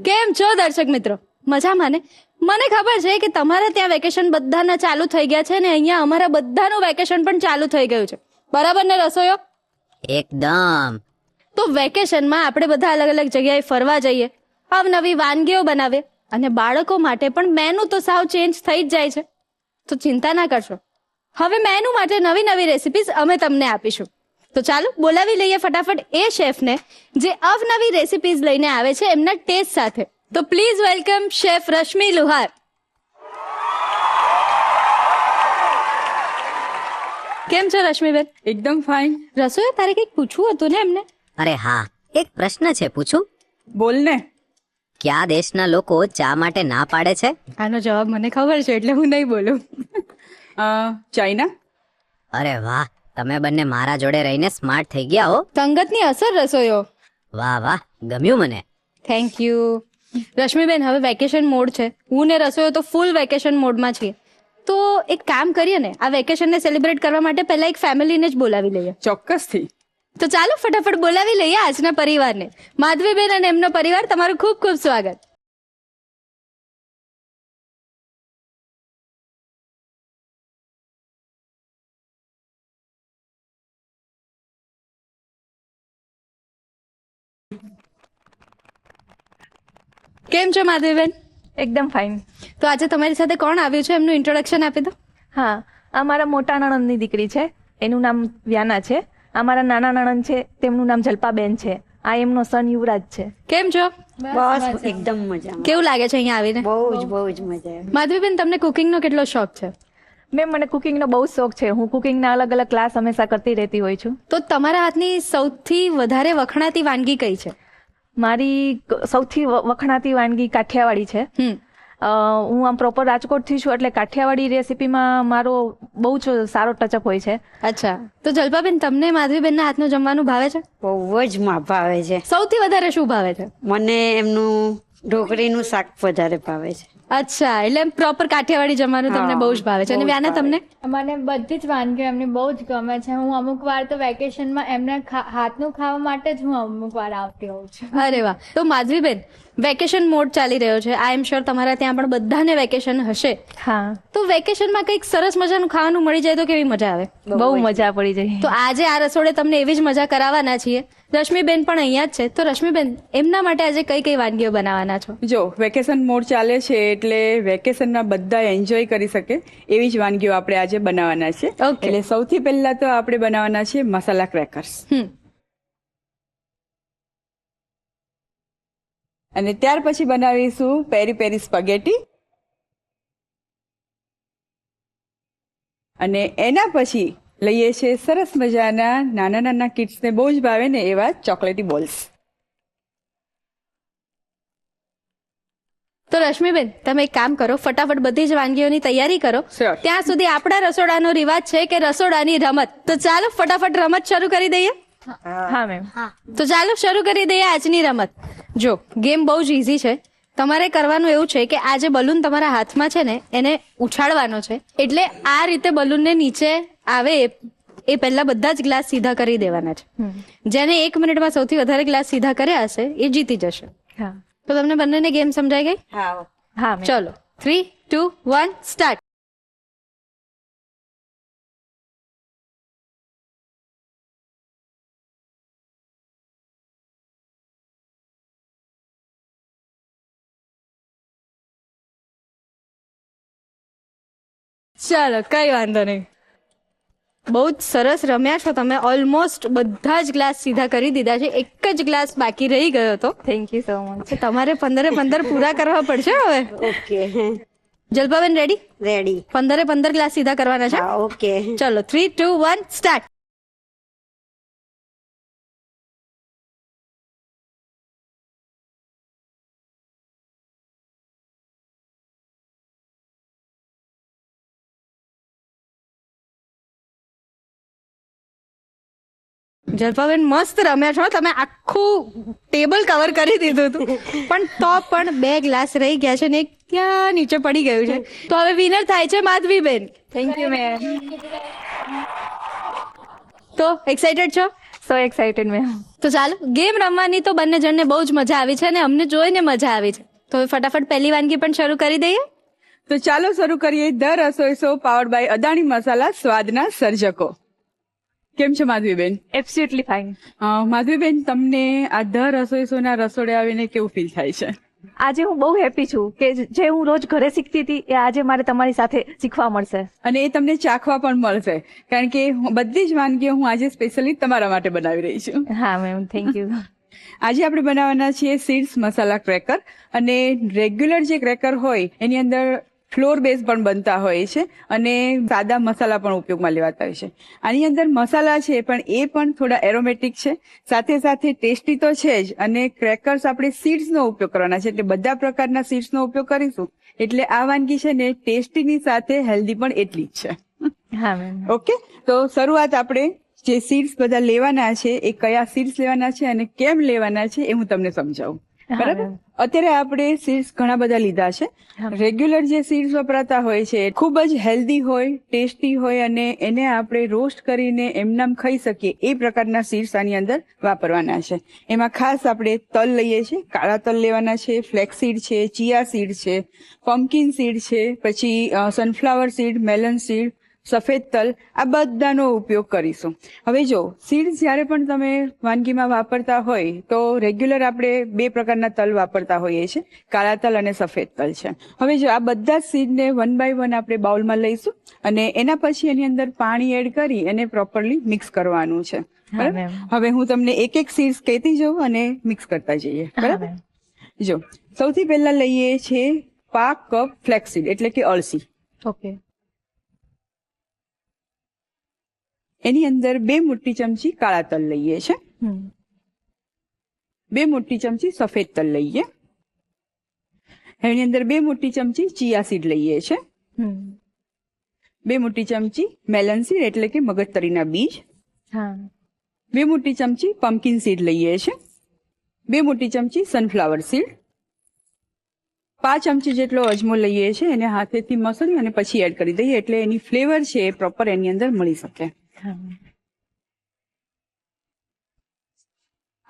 કેમ છો દર્શક મિત્રો? મજામાં ને? મને ખબર છે કે તમારે ત્યાં વેકેશન બધાના ચાલુ થઈ ગયા છે ને અહીંયા અમારા બધાનું વેકેશન પણ ચાલુ થઈ ગયું છે, બરાબર ને રસોઈયો? એકદમ. તો વેકેશનમાં આપણે બધા અલગ અલગ જગ્યાએ ફરવા જઈએ, અવનવી વાનગીઓ બનાવીએ અને બાળકો માટે પણ મેનુ તો સાવ ચેન્જ થઈ જ જાય છે. તો ચિંતા ના કરશો, હવે મેનુ માટે નવી નવી રેસિપીઝ અમે તમને આપીશું. તો ચાલો બોલાવી લઈએ ફટાફટ એ શેફને જે અવનવી રેસિપીઝ લઈને આવે છે એમના ટેસ્ટ સાથે. તો પ્લીઝ વેલકમ શેફ રશ્મિ લુહાર. કેમ છો રશ્મિબેન? એકદમ ફાઇન. રસોઈ તારે કંઈક પૂછવું હતું ને એમને? અરે હા, એક પ્રશ્ન છે, પૂછું? બોલ ને. કયા દેશના લોકો ચા માટે ના પાડે છે? આનો જવાબ મને ખબર છે એટલે હું નહીં બોલું. ચાઇના. અરે વાહ, તમે બંને મારા જોડે રહીને સ્માર્ટ થઈ ગયા હો. સંગતની અસર રસોઈયો. વાહ વાહ, ગમ્યું મને. Thank you. રશ્મિબેન, હવે વેકેશન મોડ છે, હું ને રસોઈયો તો ફૂલ વેકેશન મોડમાં છીએ. તો એક કામ કરીએ ને, આ વેકેશનને સેલિબ્રેટ કરવા માટે પહેલા એક ફેમિલીને જ બોલાવી લઈએ. ચોક્કસથી. તો ચાલો ફટાફટ બોલાવી લઈએ આજના પરિવારને. માધવીબેન અને એમનો પરિવાર, તમારું ખૂબ ખૂબ સ્વાગત. કેમ છો માધવીબેન? એકદમ ફાઇન. તો આજે તમારી સાથે કોણ આવ્યું છે એમનું ઇન્ટ્રોડક્શન આપી દો. હા, આ મારા મોટા નણંદની દીકરી છે, એનું નામ વ્યાના છે. આ મારા નાના નણંદ છે, તેમનું નામ જલ્પાબેન છે. આ એમનો સન યુવરાજ છે. કેમ છો? બસ એકદમ મજામાં. કેવું લાગે છે અહીંયા આવીને? બહુ જ મજા આવે. માધવીબેન, તમને કુકિંગનો કેટલો શોખ છે? મેમ, મને કુકિંગનો બહુ શોખ છે. હું કુકિંગના અલગ અલગ ક્લાસ હંમેશા કરતી રહેતી હોય છું. તો તમારા હાથની સૌથી વધારે વખણાતી વાનગી કઈ છે? મારી સૌથી વખણાતી વાનગી કાઠિયાવાડી છે. હું આમ પ્રોપર રાજકોટથી છું એટલે કાઠિયાવાડી રેસીપીમાં મારો બહુ જ સારો ટચઅપ હોય છે. અચ્છા, તો જલ્પાબેન, તમને માધવીબેનના હાથનું જમવાનું ભાવે છે? બહુ જ ભાવે છે. સૌથી વધારે શું ભાવે છે? મને એમનું ઢોકળીનું શાક વધારે ભાવે છે. અચ્છા, એટલે પ્રોપર કાઠિયાવાડી જમવાનું તમને બહુ જ ભાવે છે. અને વ્યાના, તમને? મને બધી જ વાનગીઓ એમની બહુ જ ગમે છે. હું અમુક વાર તો વેકેશનમાં એમને હાથનું ખાવા માટે જ હું અમુક વાર આવતી હોઉં છું. અરે વાહ. તો માધવીબેન, વેકેશન મોડ ચાલી રહ્યો છે, આઈ એમ શ્યોર તમારા ત્યાં પણ બધાને વેકેશન હશે. હા, તો વેકેશનમાં કંઈક સરસ મજાનું ખાવાનું મળી જાય તો કેવી મજા આવે? બહુ મજા પડી જાય. તો આજે આ રસોડે તમને એવી જ મજા કરાવવાના છીએ. રશ્મિબેન પણ અહીંયા જ છે. તો રશ્મિબેન, એમના માટે આજે કઈ કઈ વાનગીઓ બનાવવાના છો? જો વેકેશન મોડ ચાલે છે એટલે વેકેશનમાં બધા એન્જોય કરી શકે એવી જ વાનગીઓ આપણે આજે બનાવવાના છે. Okay. એટલે સૌથી પહેલા તો આપણે બનાવવાના છે મસાલા ક્રેકર્સ. અને ત્યાર પછી બનાવીશું પેરી પેરી સ્પગેટી. અને એના પછી લઈએ છે સરસ મજાના નાના નાના કિડ્સને બહુ જ ભાવે ને એવા ચોકલેટી બોલ્સ. તો રશ્મિબેન, તમે એક કામ કરો, ફટાફટ બધી જ વાનગીઓની તૈયારી કરો. Sure. ત્યાં સુધી આપણા રસોડાનો રિવાજ છે કે રસોડાની રમત. તો ચાલો ફટાફટ રમત શરૂ કરી દઈએ. હા મેમ. તો ચાલો શરૂ કરી દઈએ આજની રમત. જો, ગેમ બહુ જ ઇઝી છે. તમારે કરવાનું એવું છે કે આ જે બલૂન તમારા હાથમાં છે ને એને ઉછાળવાનો છે. એટલે આ રીતે બલૂનને નીચે આવે એ પહેલા બધા જ ગ્લાસ સીધા કરી દેવાના છે. જેને 1 મિનિટમાં સૌથી વધારે ગ્લાસ સીધા કર્યા હશે એ જીતી જશે. હા તો તમને બંનેને ગેમ સમજાઈ ગઈ? હા મેમ. ચલો, 3, 2, 1 સ્ટાર્ટ. ચાલો, કઈ વાંધો નહીં. બહુ જ સરસ રમ્યા છો તમે. ઓલમોસ્ટ બધા જ ગ્લાસ સીધા કરી દીધા છે. એક જ ગ્લાસ બાકી રહી ગયો હતો. Thank you so much. તો તમારે 15 પૂરા કરવા પડશે હવે. Okay. Jalpaben, ready? Ready. 15 glass સીધા કરવાના છે. હા, ઓકે. ચલો, 3, 2, 1 સ્ટાર્ટ. જલ્પાબેન, મસ્ત રમ્યા છો તમે. આખું ટેબલ કવર કરી દીધું હતું, પણ તો પણ 2 ગ્લાસ રહી ગયા છે ને એક ત્યાં નીચે પડી ગયું છે. તો હવે વિનર થાય છે માધવીબેન. Thank you ma'am. તો એક્સાઇટેડ છો? So excited ma'am. તો ચાલો ગેમ રમવાની તો બંને જણને બહુ જ મજા આવી છે અને અમને જોઈને મજા આવી છે. તો હવે ફટાફટ પહેલી વાનગી પણ શરૂ કરી દઈએ. તો ચાલો શરૂ કરીએ the Rasoi show powered by Adani Masala, સ્વાદના સર્જકો. કેમ છો માધવીબેન? Absolutely fine. માધવીબેન, તમને આ ધ રસોઈ શો ના રસોડે આવીને કેવું ફીલ થાય છે? આજે હું બહુ હેપી છું કે જે હું રોજ ઘરે શીખતી હતી એ આજે મારે તમારી સાથે શીખવા મળશે. અને એ તમને ચાખવા પણ મળશે, કારણ કે બધી જ વાનગીઓ હું આજે સ્પેશિયલી તમારા માટે બનાવી રહી છું. હા મેમ, થેન્ક યુ. આજે આપણે બનાવવાના છીએ સીડ્સ મસાલા ક્રેકર. અને રેગ્યુલર જે ક્રેકર હોય એની અંદર ફ્લોર બેઝ પણ બનતા હોય છે અને સાદા મસાલા પણ ઉપયોગમાં લેવાતા હોય છે. આની અંદર મસાલા છે પણ એ પણ થોડા એરોમેટિક છે, સાથે સાથે ટેસ્ટી તો છે જ. અને ક્રેકર્સ આપણે સીડ્સનો ઉપયોગ કરવાના છે, એટલે બધા પ્રકારના સીડ્સનો ઉપયોગ કરીશું. એટલે આ વાનગી છે ને ટેસ્ટીની સાથે હેલ્ધી પણ એટલી જ છે. હા મેમ. ઓકે, તો શરૂઆત આપણે જે સીડ્સ બધા લેવાના છે એ કયા સીડ્સ લેવાના છે અને કેમ લેવાના છે એ હું તમને સમજાવું. બરાબર? અત્યારે આપણે સીડ્સ ઘણા બધા લીધા છે. રેગ્યુલર જે સીડ્સ વપરાતા હોય છે ખૂબ જ હેલ્ધી હોય, ટેસ્ટી હોય અને એને આપણે રોસ્ટ કરીને એમનામ ખાઈ શકીએ એ પ્રકારના સીડ્સ આની અંદર વાપરવાના છે. એમાં ખાસ આપણે તલ લઈએ છીએ, કાળા તલ લેવાના છે, ફ્લેક્સ સીડ છે, ચિયા સીડ છે, પમ્પકિન સીડ છે, પછી સનફ્લાવર સીડ, મેલન સીડ, સફેદ તલ, આ બધાનો ઉપયોગ કરીશું. હવે જો સીડ્સ જ્યારે પણ તમે વાનગીમાં વાપરતા હોય તો રેગ્યુલર આપણે બે પ્રકારના તલ વાપરતા હોઈએ છીએ, કાળા તલ અને સફેદ તલ છે. હવે જો આ બધા સીડને વન બાય વન આપણે બાઉલમાં લઈશું અને એના પછી એની અંદર પાણી એડ કરી એને પ્રોપરલી મિક્સ કરવાનું છે. બરાબર? હવે હું તમને એક એક સીડ્સ કહેતી જાઉં અને મિક્સ કરતા જઈએ. બરાબર? જો સૌથી પહેલા લઈએ છે પાક કપ ફ્લેક્સીડ એટલે કે અળસી. ઓકે. એની અંદર 2 મોટી ચમચી કાળા તલ લઈએ છે, 2 મોટી ચમચી સફેદ તલ લઈએ, એની અંદર 2 મોટી ચમચી ચિયા સીડ લઈએ છે, 2 મોટી ચમચી મેલન સીડ એટલે કે મગજતરીના બીજ, 2 મોટી ચમચી પમ્પકિન સીડ લઈએ છે, 2 મોટી ચમચી સનફ્લાવર સીડ, 5 ચમચી જેટલો અજમો લઈએ છે. એને હાથેથી મસળી અને પછી એડ કરી દઈએ એટલે એની ફ્લેવર છે એ પ્રોપર એની અંદર મળી શકે.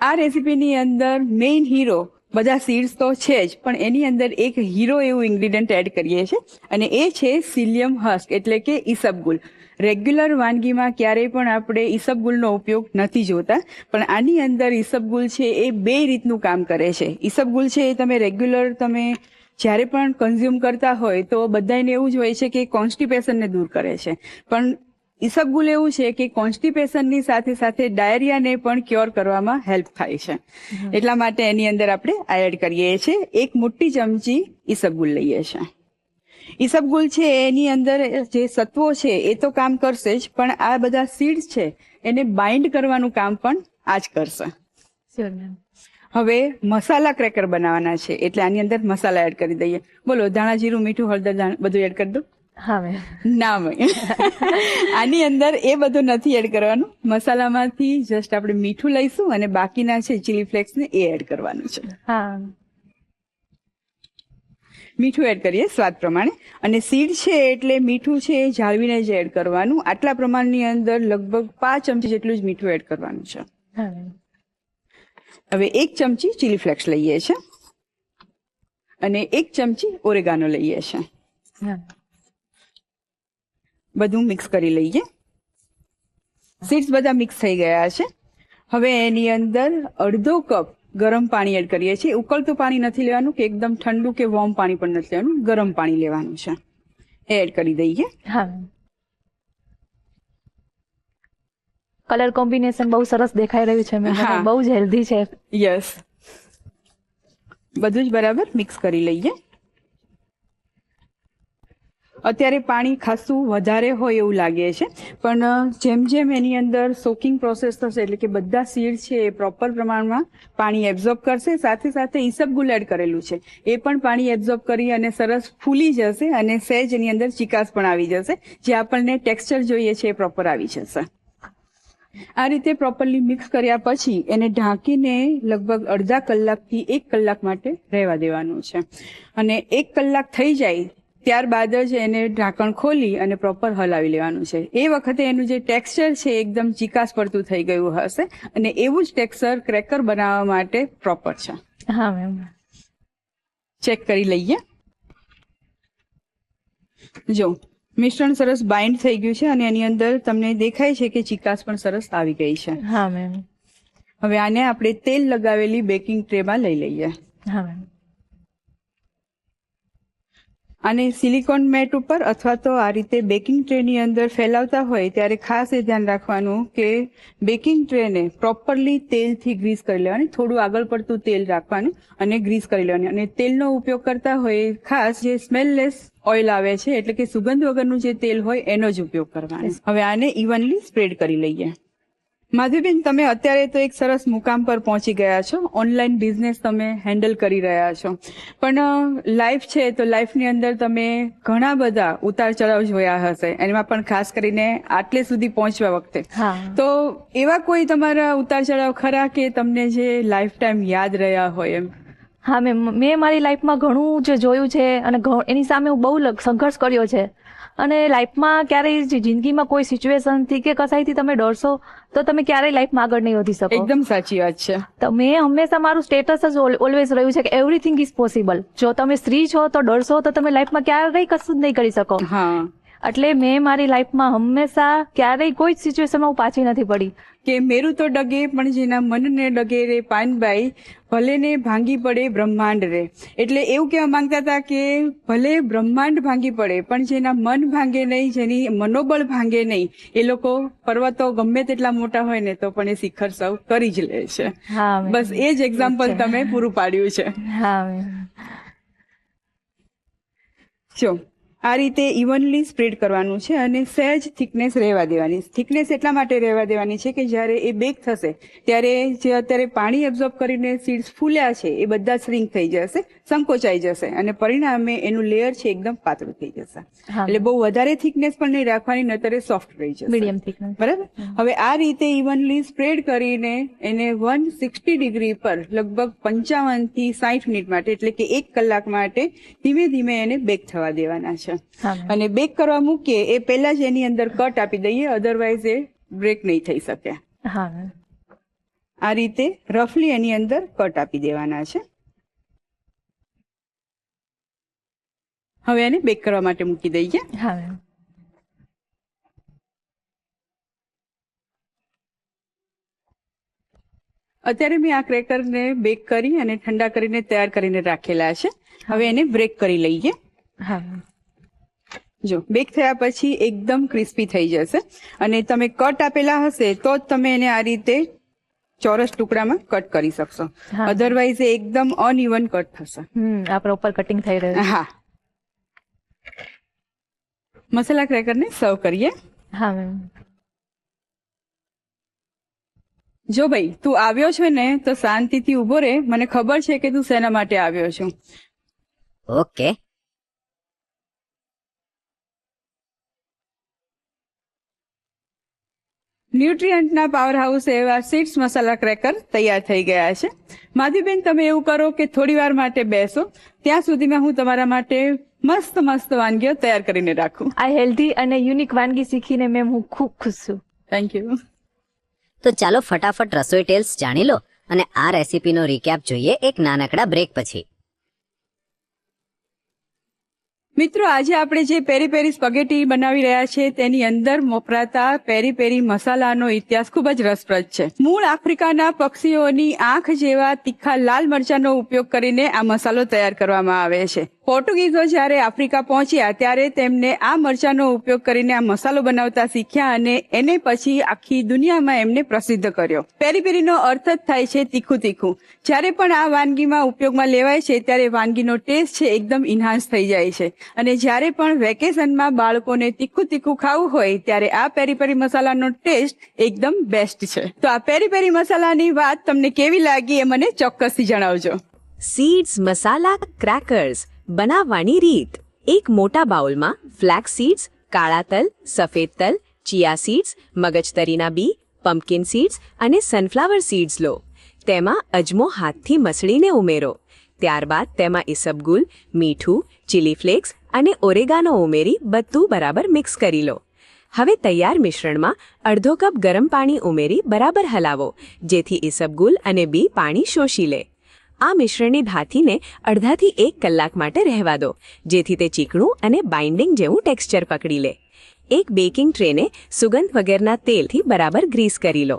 આ રેસીપીની અંદર મેઇન હીરો બધા સીડ્સ તો છે જ, પણ એની અંદર એક હીરો એવું ઇન્ગ્રીડિયન્ટ એડ કરીએ છીએ અને એ છે સિલિયમ હસ્ક એટલે કે ઈસબગુલ. રેગ્યુલર વાનગીમાં ક્યારેય પણ આપણે ઈસબગુલનો ઉપયોગ નથી જોતા, પણ આની અંદર ઈસબગુલ છે એ 2 રીતનું કામ કરે છે. ઈસબગુલ છે એ તમે રેગ્યુલર તમે જ્યારે પણ કન્ઝ્યુમ કરતા હોય તો બધાને એવું જ હોય છે કે કોન્સ્ટિપેશનને દૂર કરે છે, પણ ઈસબગુલ એવું છે કે કોન્સ્ટિપેશનની સાથે સાથે ડાયરિયાને પણ ક્યોર કરવામાં હેલ્પ થાય છે. એટલા માટે એની અંદર આપણે આ એડ કરીએ છીએ. 1 મોટી ચમચી ઈસબગુલ લઈએ છીએ. ઈસબગુલ છે એની અંદર જે સત્વો છે એ તો કામ કરશે જ, પણ આ બધા સીડ્સ છે એને બાઇન્ડ કરવાનું કામ પણ આ જ કરશે. હવે મસાલા ક્રેકર બનાવવાના છે એટલે આની અંદર મસાલા એડ કરી દઈએ. બોલો, ધાણા, જીરું, મીઠું, હળદર બધું એડ કરી દો. હા મેમ. ના મેમ, આની અંદર એ બધું નથી એડ કરવાનું. મસાલામાંથી જસ્ટ આપણે મીઠું લઈશું અને બાકીના છે ચીલી ફ્લેક્સ ને એ એડ કરવાનું છે. હા, મીઠું એડ કરીએ સ્વાદ પ્રમાણે. અને સીડ છે એટલે મીઠું છે એ જાળવીને જ એડ કરવાનું. આટલા પ્રમાણની અંદર લગભગ 5 ચમચી જેટલું જ મીઠું એડ કરવાનું છે. હવે 1 ચમચી ચીલી ફ્લેક્સ લઈએ છે અને 1 ચમચી ઓરેગાનો લઈએ છે. બધું મિક્સ કરી લઈએ. સીડ્સ બધા મિક્સ થઈ ગયા છે. હવે એની અંદર અડધો કપ ગરમ પાણી એડ કરીએ છીએ. ઉકળતું પાણી નથી લેવાનું કે એકદમ ઠંડુ કે વોર્મ પાણી પણ નથી લેવાનું, ગરમ પાણી લેવાનું છે. એ એડ કરી દઈએ. હા. કલર કોમ્બિનેશન બહુ સરસ દેખાઈ રહ્યું છે મેમ, બહુ જ હેલ્ધી છે. યસ. બધું જ બરાબર મિક્સ કરી લઈએ. અત્યારે પાણી ખાસું વધારે હોય એવું લાગે છે, પણ જેમ જેમ એની અંદર સોકિંગ પ્રોસેસ થશે એટલે કે બધા સીડ છે એ પ્રોપર પ્રમાણમાં પાણી એબ્ઝોર્બ કરશે, સાથે સાથે ઈસબગુલ એડ કરેલું છે એ પણ પાણી એબ્ઝોર્બ કરી અને સરસ ફૂલી જશે અને સહેજ એની અંદર ચિકાસ પણ આવી જશે, જે આપણને ટેક્સચર જોઈએ છે એ પ્રોપર આવી જશે. આ રીતે પ્રોપરલી મિક્સ કર્યા પછી એને ઢાંકીને લગભગ અડધા કલાકથી 1 કલાક માટે રહેવા દેવાનું છે. અને 1 કલાક થઈ જાય ત્યારબાદ જ એને ઢાંકણ ખોલી અને પ્રોપર હલાવી લેવાનું છે. એ વખતે એનું જે ટેક્સચર છે એકદમ ચીકાશ પડતું થઈ ગયું હશે અને એવું જ ટેક્સચર ક્રેકર બનાવવા માટે પ્રોપર છે. હા મેમ. ચેક કરી લઈએ. જો મિશ્રણ સરસ બાઇન્ડ થઈ ગયું છે અને એની અંદર તમને દેખાય છે કે ચીકાશ પણ સરસ આવી ગઈ છે. હા મેમ. હવે આને આપણે તેલ લગાવેલી બેકિંગ ટ્રેમાં લઈ લઈએ. હા મેમ. અને સિલિકોન મેટ ઉપર અથવા તો આ રીતે બેકિંગ ટ્રેની અંદર ફેલાવતા હોય ત્યારે ખાસ એ ધ્યાન રાખવાનું કે બેકિંગ ટ્રેને પ્રોપરલી તેલથી ગ્રીસ કરી લેવાની. થોડું આગળ પડતું તેલ રાખવાનું અને ગ્રીસ કરી લેવાની. અને તેલનો ઉપયોગ કરતા હોય ખાસ જે સ્મેલલેસ ઓઇલ આવે છે એટલે કે સુગંધ વગરનું જે તેલ હોય એનો જ ઉપયોગ કરવાનો. હવે આને ઇવનલી સ્પ્રેડ કરી લઈએ. માધવીબેન, તમે અત્યારે તો એક સરસ મુકામ પર પહોંચી ગયા છો. ઓનલાઈન બિઝનેસ તમે હેન્ડલ કરી રહ્યા છો, પણ લાઈફ છે તો લાઈફની અંદર તમે ઘણા બધા ઉતાર ચઢાવ જોયા હશે, એમાં પણ ખાસ કરીને આટલે સુધી પહોંચવા વખતે. હા. તો એવા કોઈ તમારા ઉતાર ચઢાવ ખરા કે તમને જે લાઈફ ટાઈમ યાદ રહ્યા હોય એમ? હા મેમ, મેં મારી લાઈફમાં ઘણું જે જોયું છે અને એની સામે હું બહુ સંઘર્ષ કર્યો છે. અને લાઈફમાં ક્યારેય જિંદગીમાં કોઈ સિચ્યુએશનથી કે કસાઈથી તમે ડરશો તો તમે ક્યારેય લાઈફમાં આગળ નહીં વધી શકો. એકદમ સાચી વાત છે. તો મેં હંમેશા મારું સ્ટેટસ જ ઓલવેઝ રહ્યું છે કે એવરીથિંગ ઇઝ પોસિબલ. જો તમે સ્ત્રી છો તો ડરશો તો તમે લાઈફમાં ક્યારેય કશું જ નહીં કરી શકો. હા, એટલે મેં મારી લાઈફમાં હંમેશા ક્યારેય કોઈ જ સિચ્યુએશનમાં હું પાછી નથી પડી. કે મેરું તો ડગે પણ જેના મનને ડગે રે પાનબાઈ, ભલે ને ભાંગી પડે બ્રહ્માંડ રે. એટલે એવું કહેવા માંગતા હતા કે ભલે બ્રહ્માંડ ભાંગી પડે પણ જેના મન ભાંગે નહીં, જેની મનોબળ ભાંગે નહીં, એ લોકો પર્વતો ગમે તેટલા મોટા હોય ને તો પણ એ શિખર સૌ કરી જ લે છે. હા મેમ. બસ એ જ એક્ઝામ્પલ તમે પૂરું પાડ્યું છે. હા મેમ. જો આ રીતે ઇવનલી સ્પ્રેડ કરવાનું છે અને સહેજ થિકનેસ રહેવા દેવાની. થિકનેસ એટલા માટે રહેવા દેવાની છે કે જ્યારે એ બેક થશે ત્યારે જે અત્યારે પાણી એબ્ઝોર્બ કરીને સીડ્સ ફૂલ્યા છે એ બધા શ્રિંક થઈ જશે, સંકોચાઈ જશે અને પરિણામે એનું લેયર છે એકદમ પાતળું થઈ જશે. એટલે બહુ વધારે થિકનેસ પણ નહીં રાખવાની, નહીતર એ સોફ્ટ રહી જશે. Medium thickness. બરાબર. હવે આ રીતે ઇવનલી સ્પ્રેડ કરીને એને 160 ડિગ્રી પર લગભગ 55 થી 60 મિનિટ માટે એટલે કે 1 કલાક માટે ધીમે ધીમે એને બેક થવા દેવાના છે. અને બેક કરવા મૂકીએ એ પહેલા જ એની અંદર કટ આપી દઈએ, અધરવાઇઝ એ બ્રેક નહીં થઈ શકે. હા. આ રીતે રફલી એની અંદર કટ આપી દેવાના છે. હવે એને બેક કરવા માટે મૂકી દઈએ. હા. અત્યારે મેં આ ક્રેકરને બેક કરી અને ઠંડા કરીને તૈયાર કરીને રાખેલા છે. હવે એને બ્રેક કરી લઈએ. હા. જો બેક થયા પછી એકદમ ક્રિસ્પી થઈ જશે અને તમે કટ આપેલા હશે તો જ તમે એને આ રીતે ચોરસ ટુકડામાં કટ કરી શકશો, અધરવાઇઝ એકદમ અનઇવન કટ થશે. આ પ્રોપર કટિંગ થઈ રહ્યું. હા. મસાલા ક્રેકરને સર્વ કરીએ. હા મેમ. જો ભાઈ તું આવ્યો છે ને તો શાંતિથી ઉભો રહે, મને ખબર છે કે તું શેના માટે આવ્યો છું. ઓકે. ન્યુટ્રિયન્ટના પાવર હાઉસ એવા સીડ્સ મસાલા ક્રેકર તૈયાર થઈ ગયા છે. માધવીબેન, તમે એવું કરો કે થોડી વાર માટે બેસો, ત્યાં સુધીમાં હું તમારા માટે મસ્ત મસ્ત વાનગીઓ તૈયાર કરીને રાખું. આ હેલ્ધી અને યુનિક વાનગી શીખીને મેમ હું ખૂબ ખુશ છું. Thank you. તો ચાલો ફટાફટ રસોઈ ટેલ્સ જાણી લો અને આ રેસીપીનો રીકેપ જોઈએ એક નાનકડા બ્રેક પછી. મિત્રો, આજે આપણે જે પેરી પેરી સ્પગેટી બનાવી રહ્યા છે તેની અંદર વપરાતા પેરી પેરી મસાલાનો ઇતિહાસ ખૂબ જ રસપ્રદ છે. મૂળ આફ્રિકાના પક્ષીઓની આંખ જેવા તીખા લાલ મરચાંનો ઉપયોગ કરીને આ મસાલો તૈયાર કરવામાં આવે છે. પોર્ટુગીઝો જ્યારે આફ્રિકા પહોંચ્યા ત્યારે તેમને આ મરચાંનો ઉપયોગ કરીને આ મસાલો બનાવતા શીખ્યા અને એને પછી આખી દુનિયામાં એમને પ્રસિદ્ધ કર્યો. પેરી પેરીનો અર્થ જ થાય છે તીખું તીખું. જ્યારે પણ આ વાનગીમાં ઉપયોગમાં લેવાય છે ત્યારે વાનગીનો ટેસ્ટ છે એકદમ ઇન્હાન્સ થઈ જાય છે. અને જ્યારે પણ વેકેશનમાં બાળકોને તીખું તીખું ખાવું હોય ત્યારે આ પેરી પેરી મસાલાનો ટેસ્ટ એકદમ બેસ્ટ છે. તો આ પેરી પેરી મસાલાની વાત તમને કેવી લાગી એ મને ચોક્કસથી જણાવજો. સીડ્સ મસાલા ક્રેકર્સ બનાવવાની રીત. એક મોટા બાઉલમાં ફ્લેક્સ સીડ્સ, કાળા તલ, સફેદ તલ, ચિયા સીડ્સ, મગજતરીના બી, પમ્પકિન સીડ્સ અને સનફ્લાવર સીડ્સ લો. તેમાં અજમો હાથથી મસળીને ઉમેરો. ત્યારબાદ તેમાં ઈસબગુલ, મીઠું, ચીલી ફ્લેક્સ અને ઓરેગાનો ઉમેરી બધું બરાબર મિક્સ કરી લો. હવે તૈયાર મિશ્રણમાં અડધો કપ ગરમ પાણી ઉમેરી બરાબર હલાવો, જેથી ઈસબગુલ અને બી પાણી શોષી લે. આ મિશ્રણને ભાથીને અડધાથી 1 કલાક માટે રહેવા દો, જેથી તે ચીકણું અને બાઇન્ડિંગ જેવું ટેક્સચર પકડી લે. એક બેકિંગ ટ્રેને સુગંધ વગરના તેલથી બરાબર ગ્રીસ કરી લો.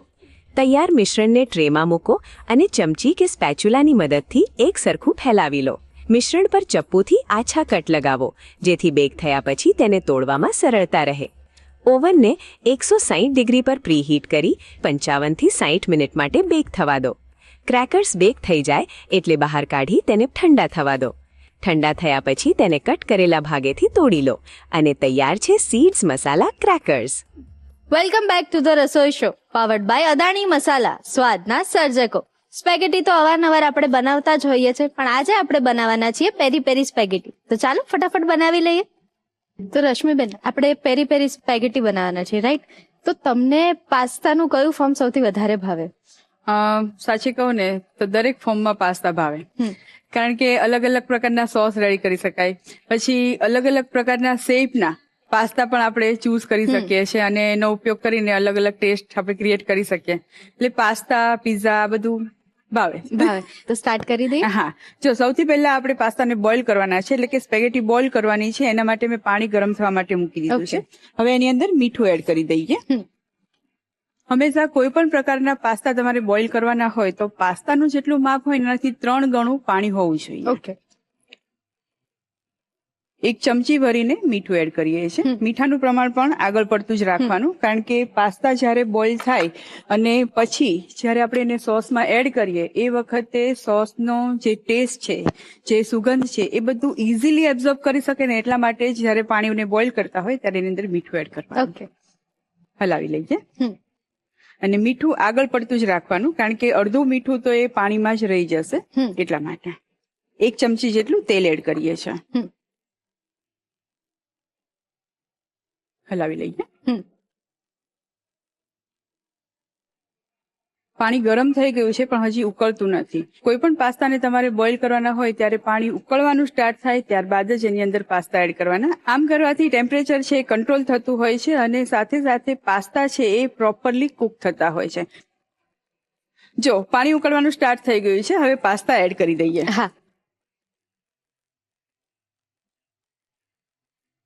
તૈયાર મિશ્રણને ટ્રેમાં મૂકો અને ચમચી કે સ્પેચ્યુલાની મદદથી એક સરખું ફેલાવી લો. મિશ્રણ પર ચપ્પુથી આછા કટ લગાવો, જેથી બેક થયા પછી તેને તોડવામાં સરળતા રહે. ઓવનને 160 ડિગ્રી પર પ્રીહીટ કરી 55થી 60 મિનિટ માટે બેક થવા દો. ક્રેકર્સ બેક થઈ જાય એટલે બહાર કાઢી તેને ઠંડા થવા દો. ઠંડા થયા પછી તેને કટ કરેલા ભાગેથી તોડી લો અને તૈયાર છે seeds masala crackers. Welcome back to the Rasoi show, powered by Adani Masala, સ્વાદના સર્જકો. સ્પેગેટી તો અવારનવાર આપણે બનાવતા જ હોઈએ છીએ, પણ આજે આપણે બનાવવાના છીએ પેરી પેરી સ્પેગેટી. તો ચાલો ફટાફટ બનાવી લઈએ. તો રશ્મિબેન, આપણે પેરી પેરી સ્પેગેટી બનાવવાના છીએ, રાઈટ? તો તમને પાસ્તાનું કયું ફોર્મ સૌથી વધારે ભાવે? સાચી કહું ને તો દરેક ફોર્મમાં પાસ્તા ભાવે, કારણ કે અલગ અલગ પ્રકારના સોસ રેડી કરી શકાય, પછી અલગ અલગ પ્રકારના શેપના પાસ્તા પણ આપણે ચૂઝ કરી શકીએ છીએ અને એનો ઉપયોગ કરીને અલગ અલગ ટેસ્ટ આપણે ક્રિએટ કરી શકીએ. એટલે પાસ્તા, પિઝા બધું ભાવે. તો સ્ટાર્ટ કરી દઈએ. હા, જો સૌથી પહેલા આપણે પાસ્તાને બોઇલ કરવાના છે, એટલે કે સ્પેગેટી બોઇલ કરવાની છે. એના માટે મેં પાણી ગરમ થવા માટે મૂકી દીધું છે. હવે એની અંદર મીઠું એડ કરી દઈએ. હંમેશા કોઈ પણ પ્રકારના પાસ્તા તમારે બોઇલ કરવાના હોય તો પાસ્તાનું જેટલું માપ હોય એનાથી 3 ગણું પાણી હોવું જોઈએ. ઓકે. 1 ચમચી ભરીને મીઠું એડ કરીએ છીએ. મીઠાનું પ્રમાણ પણ આગળ પડતું જ રાખવાનું, કારણ કે પાસ્તા જ્યારે બોઇલ થાય અને પછી જ્યારે આપણે એને સોસમાં એડ કરીએ એ વખતે સોસનો જે ટેસ્ટ છે, જે સુગંધ છે, એ બધું ઇઝીલી એબ્ઝોર્બ કરી શકે ને, એટલા માટે જ્યારે પાણીને બોઇલ કરતા હોય ત્યારે એની અંદર મીઠું એડ કરવાનું. ઓકે. હલાવી લઈએ. અને મીઠું આગળ પડતું જ રાખવાનું, કારણ કે અડધું મીઠું તો એ પાણીમાં જ રહી જશે, એટલા માટે 1 ચમચી જેટલું તેલ એડ કરીએ છીએ. હલાવી લઈએ. પાણી ગરમ થઈ ગયું છે પણ હજી ઉકળતું નથી. કોઈ પણ પાસ્તાને તમારે બોઇલ કરવાના હોય ત્યારે પાણી ઉકળવાનું સ્ટાર્ટ થાય ત્યારબાદ જ એની અંદર પાસ્તા એડ કરવાના. આમ કરવાથી ટેમ્પરેચર છે એ કંટ્રોલ થતું હોય છે અને સાથે સાથે પાસ્તા છે એ પ્રોપરલી કુક થતા હોય છે. જો પાણી ઉકળવાનું સ્ટાર્ટ થઈ ગયું છે, હવે પાસ્તા એડ કરી દઈએ. હા.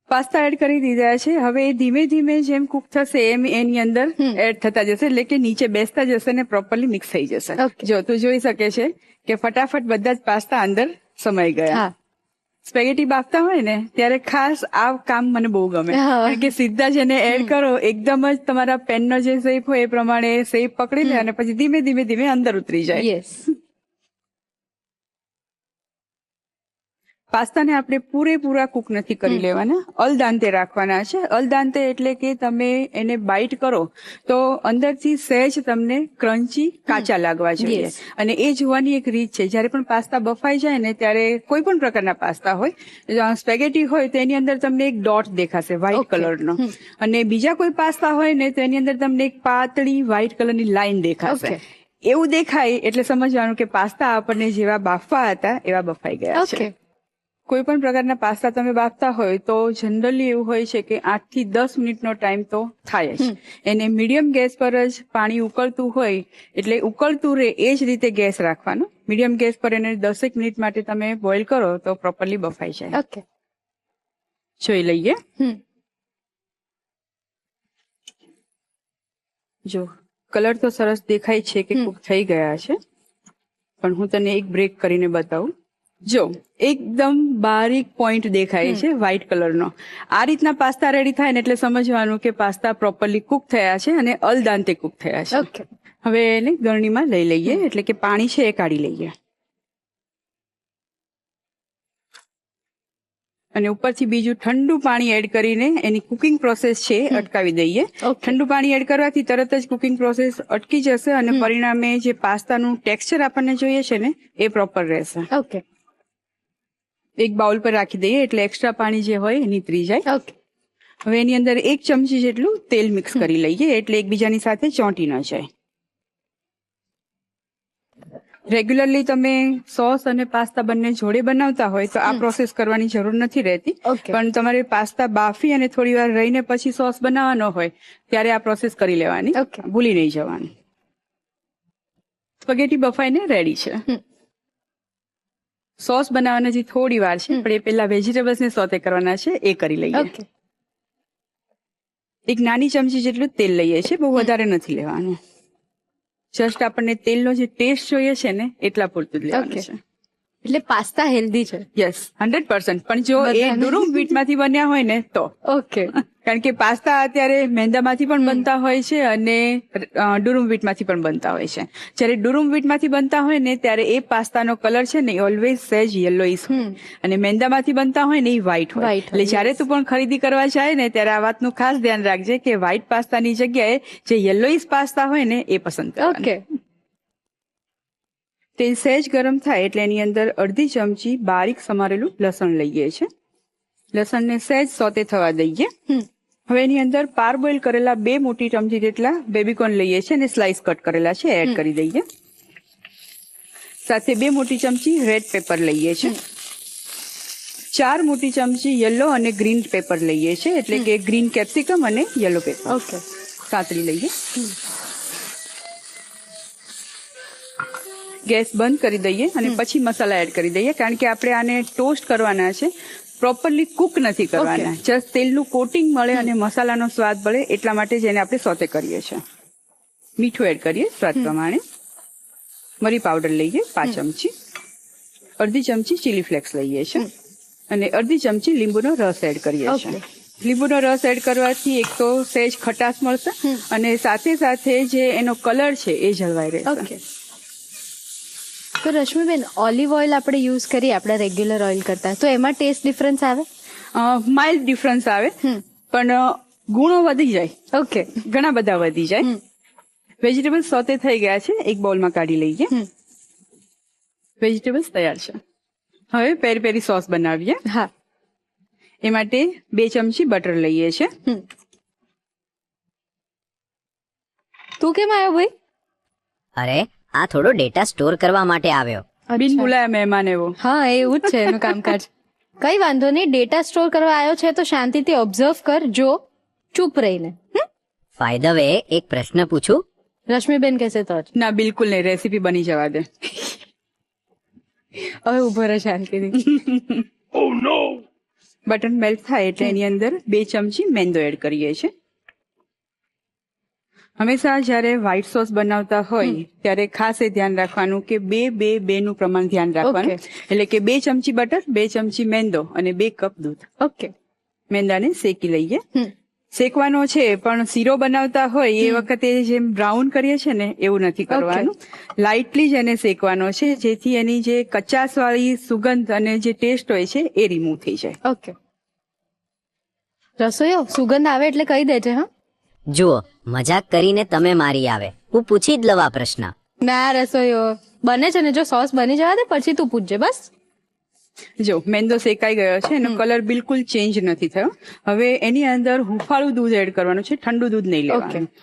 પાસ્તા એડ કરી દીધા છે. હવે ધીમે ધીમે જેમ કુક થશે એમ એની અંદર એડ થતા જશે, એટલે કે નીચે બેસતા જશે ને પ્રોપરલી મિક્સ થઈ જશે. જો તું જોઈ શકે છે કે ફટાફટ બધા જ પાસ્તા અંદર સમાઈ ગયા. સ્પેગેટી બાફતા હોય ને ત્યારે ખાસ આ કામ મને બહુ ગમે, કારણ કે સીધા જ એને એડ કરો, એકદમ જ તમારા પેનનો જે શેપ હોય એ પ્રમાણે શેપ પકડી લે અને પછી ધીમે ધીમે ધીમે અંદર ઉતરી જાય. યસ. પાસ્તાને આપણે પૂરેપૂરા કુક નથી કરી લેવાના, અલદાંતે રાખવાના છે. અલદાંતે એટલે કે તમે એને બાઈટ કરો તો અંદરથી સહેજ તમને ક્રન્ચી કાચા લાગવા જોઈએ. અને એ જોવાની એક રીત છે, જ્યારે પણ પાસ્તા બફાઈ જાય ને ત્યારે કોઈ પણ પ્રકારના પાસ્તા હોય, સ્પેગેટી હોય તો એની અંદર તમને એક ડોટ દેખાશે વ્હાઈટ કલરનો, અને બીજા કોઈ પાસ્તા હોય ને તો એની અંદર તમને એક પાતળી વ્હાઈટ કલરની લાઈન દેખાશે. એવું દેખાય એટલે સમજવાનું કે પાસ્તા આપણને જેવા બાફવા હતા એવા બફાઈ ગયા છે. કોઈ પણ પ્રકારના પાસ્તા તમે બાફતા હોય તો જનરલી એવું હોય છે કે 8 થી 10 મિનિટનો ટાઈમ તો થાય જ. એને મીડિયમ ગેસ પર જ પાણી ઉકળતું હોય એટલે ઉકળતું રહે એ જ રીતે ગેસ રાખવાનો. મીડિયમ ગેસ પર એને 10 મિનિટ માટે તમે બોઇલ કરો તો પ્રોપરલી બફાઈ જાય. ઓકે. જોઈ લઈએ. જો કલર તો સરસ દેખાય છે કે કુક થઈ ગયા છે, પણ હું તને એક બ્રેક કરીને બતાવું. જો એકદમ બારીક પોઈન્ટ દેખાય છે વ્હાઈટ કલરનો. આ રીતના પાસ્તા રેડી થાય ને એટલે સમજવાનું કે પાસ્તા પ્રોપરલી કુક થયા છે અને અલદાંતે કુક થયા છે. ઓકે. હવે એને ગરણીમાં લઈ લઈએ, એટલે કે પાણી છે એ કાઢી લઈએ. અને ઉપરથી બીજું ઠંડુ પાણી એડ કરીને એની કુકિંગ પ્રોસેસ છે અટકાવી દઈએ. ઠંડુ પાણી એડ કરવાથી તરત જ કુકિંગ પ્રોસેસ અટકી જશે અને પરિણામે જે પાસ્તાનું ટેક્સચર આપણને જોઈએ છે ને એ પ્રોપર રહેશે. ઓકે. એક બાઉલ પર રાખી દઈએ એટલે એક્સ્ટ્રા પાણી જે હોય એ નીતરી જાય. ઓકે. હવે એની અંદર 1 ચમચી જેટલું તેલ મિક્સ કરી લઈએ એટલે એકબીજાની સાથે ચોંટી ન જાય. રેગ્યુલરલી તમે સોસ અને પાસ્તા બંને જોડે બનાવતા હોય તો આ પ્રોસેસ કરવાની જરૂર નથી રહેતી. Okay. પણ તમારે પાસ્તા બાફી અને થોડી વાર રહીને પછી સોસ બનાવવાનો હોય ત્યારે આ પ્રોસેસ કરી લેવાની. Okay. ભૂલી નહીં જવાનું. સ્પગેટી બફાઈને રેડી છે. સોસ બનાવવાના જે થોડી વાર છે પણ એ પહેલા વેજીટેબલ્સ ને સોતે કરવાના છે એ કરી લઈએ. ઓકે. એક નાની ચમચી જેટલું તેલ લઈએ છીએ, બહુ વધારે નથી લેવાનું. જસ્ટ આપણને તેલનો જે ટેસ્ટ જોઈએ છે ને એટલા પૂરતું જ લેવાનું Okay. છે. એટલે પાસ્તા હેલ્ધી છે. યસ 100%. પણ જો એ બધાને. ડુરુમ વીટમાંથી બન્યા હોય ને તો, ઓકે. કારણ કે પાસ્તા અત્યારે મેંદામાંથી પણ બનતા હોય છે અને ડુરુમ વીટમાંથી પણ બનતા હોય છે. જ્યારે ડુરુમ વીટમાંથી બનતા હોય ને ત્યારે એ પાસ્તાનો કલર છે ને ઓલવેઝ સહેજ યલોઈશ હોય અને મેંદામાંથી બનતા હોય ને એ વ્હાઈટ હોય. White હોય, એટલે જ્યારે તું પણ ખરીદી કરવા જાય ને ત્યારે આ વાતનું ખાસ ધ્યાન રાખજે કે વ્હાઈટ પાસ્તાની જગ્યાએ જે યલોઈશ પાસ્તા હોય ને એ પસંદ કરવાના. ઓકે. તેલ સહેજ ગરમ થાય એટલે એની અંદર અડધી ચમચી બારીક સમારેલું લસણ લઈએ છીએ. લસણને સહેજ સોતે થવા દઈએ. હવે એની અંદર પારબોઇલ કરેલા 2 મોટી ચમચી જેટલા બેબીકોર્ન લઈએ છીએ અને સ્લાઇસ કટ કરેલા છે એડ કરી દઈએ. સાથે 2 મોટી ચમચી રેડ પેપર લઈએ છીએ. 4 મોટી ચમચી યલો અને ગ્રીન પેપર લઈએ છીએ, એટલે કે ગ્રીન કેપ્સિકમ અને યલો પેપર. ઓકે. સાતળી લઈએ. ગેસ બંધ કરી દઈએ અને પછી મસાલા એડ કરી દઈએ, કારણ કે આપણે આને ટોસ્ટ કરવાના છે, પ્રોપરલી કુક નથી કરવાના. જસ્ટ તેલનું કોટિંગ મળે અને મસાલાનો સ્વાદ મળે એટલા માટે જ એને આપણે સોતે કરીએ છીએ. મીઠું એડ કરીએ સ્વાદ પ્રમાણે. મરી પાવડર લઈએ 5 ચમચી. અડધી ચમચી ચીલી ફ્લેક્સ લઈએ છીએ અને અડધી ચમચી લીંબુનો રસ એડ કરીએ છીએ. લીંબુનો રસ એડ કરવાથી એક તો સહેજ ખટાશ મળશે અને સાથે સાથે જે એનો કલર છે એ જળવાઈ રહેશે. ઓકે. તો રશ્મિબેન, ઓલિવ ઓઇલ આપણે યુઝ કરીએ આપણા રેગ્યુલર ઓઇલ કરતા, તો એમાં ટેસ્ટ ડિફરન્સ આવે? માઇલ્ડ ડિફરન્સ આવે પણ ગુણો વધી જાય. ઓકે. ઘણા બધા વધી જાય. વેજીટેબલ્સ સોતે થઈ ગયા છે, એક બાઉલમાં કાઢી લઈએ. વેજીટેબલ્સ તૈયાર છે. હવે પેરી પેરી સોસ બનાવીએ. હા. એ માટે 2 ચમચી બટર લઈએ છીએ. તું કેમ આવ્યો ભાઈ? અરે આ થોડો ડેટા સ્ટોર કરવા માટે આવ્યો. બિન બોલાયા મહેમાન એવો. હા, એવું જ છે એનું કામકાજ. કઈ વાંધો નહીં, ડેટા સ્ટોર કરવા આવ્યો છે તો શાંતિથી ઓબ્ઝર્વ કર, જો, ચૂપ રહીને. બાય ધ વે એક પ્રશ્ન પૂછું? રશ્મિબેન કહેશે તો જ. ના, બિલકુલ નહીં, રેસીપી બની જવા દે. હવે ઉભો રહે શાંતિથી. બટર મેલ્ટ થાય એટલે એની અંદર 2 ચમચી મેંદો એડ કરીએ છીએ. હંમેશા જ્યારે વ્હાઈટ સોસ બનાવતા હોય ત્યારે ખાસ એ ધ્યાન રાખવાનું કે 2 નું પ્રમાણ ધ્યાન રાખવાનું. એટલે કે 2 ચમચી બટર, 2 ચમચી મેંદો અને 2 કપ દૂધ. ઓકે. મેંદાને શેકી લઈએ. શેકવાનો છે પણ શીરો બનાવતા હોય એ વખતે જેમ બ્રાઉન કરીએ છીએ ને એવું નથી કરવાનું. લાઇટલી જ એને શેકવાનો છે, જેથી એની જે કચાસ વાળી સુગંધ અને જે ટેસ્ટ હોય છે એ રિમૂવ થઈ જાય. ઓકે. રસોઈયો સુગંધ આવે એટલે કહી દેજે. હા, જુઓ, મજાક કરીને તમે મારી આવે, હું પૂછી જ લઉં આ પ્રશ્ન. ના રસોઈયો બને છે ને, જો સોસ બની જવા દે પછી તું પૂછજે બસ. જો મેંદો શેકાઈ ગયો છે, એનો કલર બિલકુલ ચેન્જ નથી થયો. હવે એની અંદર હુંફાળું દૂધ એડ કરવાનું છે, ઠંડુ દૂધ નહીં લેવાનું.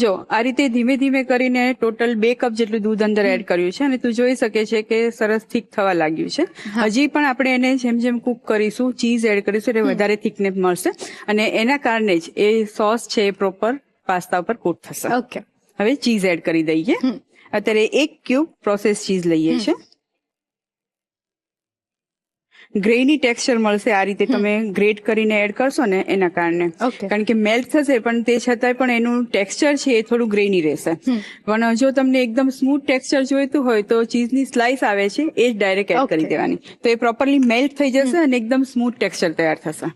જો આ રીતે ધીમે ધીમે કરીને ટોટલ 2 કપ જેટલું દૂધ અંદર એડ કર્યું છે અને તું જોઈ શકે છે કે સરસ થીક થવા લાગ્યું છે. હજી પણ આપણે એને જેમ જેમ કુક કરીશું, ચીઝ એડ કરીશું એટલે વધારે થીકનેસ મળશે અને એના કારણે જ એ સોસ છે એ પ્રોપર પાસ્તા ઉપર કોટ થશે. ઓકે. હવે ચીઝ એડ કરી દઈએ. અત્યારે 1 ક્યુબ પ્રોસેસ ચીઝ લઈએ છે. ગ્રેની ટેક્સચર મળશે આ રીતે તમે ગ્રેટ કરીને એડ કરશો ને એના કારણે. કારણ કે મેલ્ટ થશે પણ તે છતાંય પણ એનું ટેક્સચર છે એ થોડું ગ્રેની રહેશે. પણ જો તમને એકદમ સ્મૂથ ટેક્સચર જોઈતું હોય તો ચીઝની સ્લાઇસ આવે છે એ જ ડાયરેક્ટ એડ કરી દેવાની, તો એ પ્રોપરલી મેલ્ટ થઈ જશે અને એકદમ સ્મૂથ ટેક્સચર તૈયાર થશે.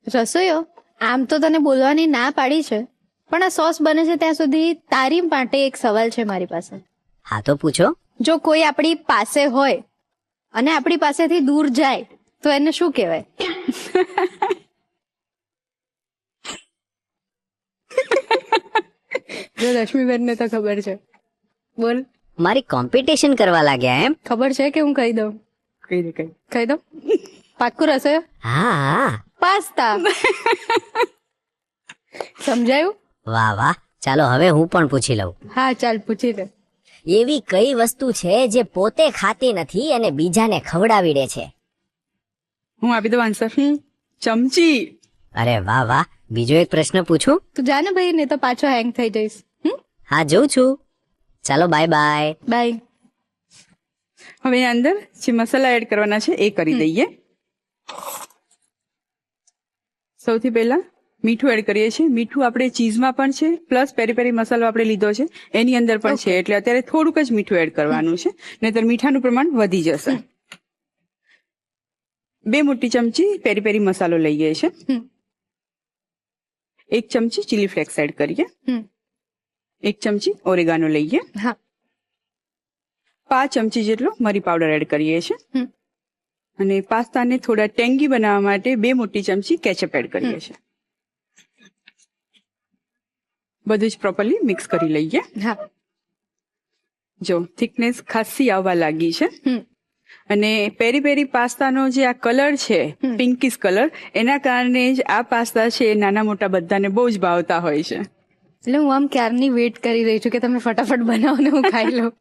રસોઈયો, આમ તો તને બોલવાની ના પાડી છે, પણ આ સોસ બને છે ત્યાં સુધી તારી માટે એક સવાલ છે મારી પાસે. હા તો પૂછો. જો કોઈ આપણી પાસે હોય અને આપણી પાસેથી દૂર જાય તો એને શું કહેવાય? જો રશ્મિબેનને તો ખબર છે. બોલ, મારી કોમ્પિટિશન કરવા લાગ્યા એમ? ખબર છે કે હું કહી દઉં? કહી દઉં? પાક્કું રસોઈ? હા. પાસ્તા. સમજાયું? વાહ વાહ, ચાલો હવે હું પણ પૂછી લઉં. હા ચાલ પૂછી લે. એવી કઈ વસ્તુ છે જે પોતે ખાતી નથી અને બીજાને ખવડાવી દે છે? હું આપી દઉં આન્સર. ચમચી. અરે વાહ વાહ, બીજો એક પ્રશ્ન પૂછું? તું જા ને ભાઈ, નહીં તો પાછો હેંગ થઈ જઈશ. હા જોઉં છું. ચાલો બાય બાય. બાય. હવે એની અંદર જે મસાલા એડ કરવાના છે એ કરી દઈએ. સૌથી પહેલા મીઠું એડ કરીએ છીએ. મીઠું આપણે ચીઝમાં પણ છે, પ્લસ પેરી પેરી મસાલો આપણે લીધો છે એની અંદર પણ છે, એટલે અત્યારે થોડુંક જ મીઠું એડ કરવાનું છે, નહીતર મીઠાનું પ્રમાણ વધી જશે. 2 મોટી ચમચી પેરી પેરી મસાલો લઈએ છે. 1 ચમચી ચીલી ફ્લેક્સ એડ કરીએ. 1 ચમચી ઓરેગાનો લઈએ. હા. 5 ચમચી જેટલો મરી પાવડર એડ કરીએ છીએ. અને પાસ્તાને થોડા ટેંગી બનાવવા માટે 2 મોટી ચમચી કેચઅપ એડ કરીએ છીએ. બધું જ પ્રોપરલી મિક્સ કરી લઈએ. હા. જો થિકનેસ ખાસી આવવા લાગી છે. અને પેરી પેરી પાસ્તાનો જે આ કલર છે, પિંકીશ કલર, એના કારણે જ આ પાસ્તા છે નાના મોટા બધાને બહુ જ ભાવતા હોય છે. એટલે હું આમ ક્યારની વેઇટ કરી રહી છું કે તમે ફટાફટ બનાવો ને હું ખાઈ લઉં.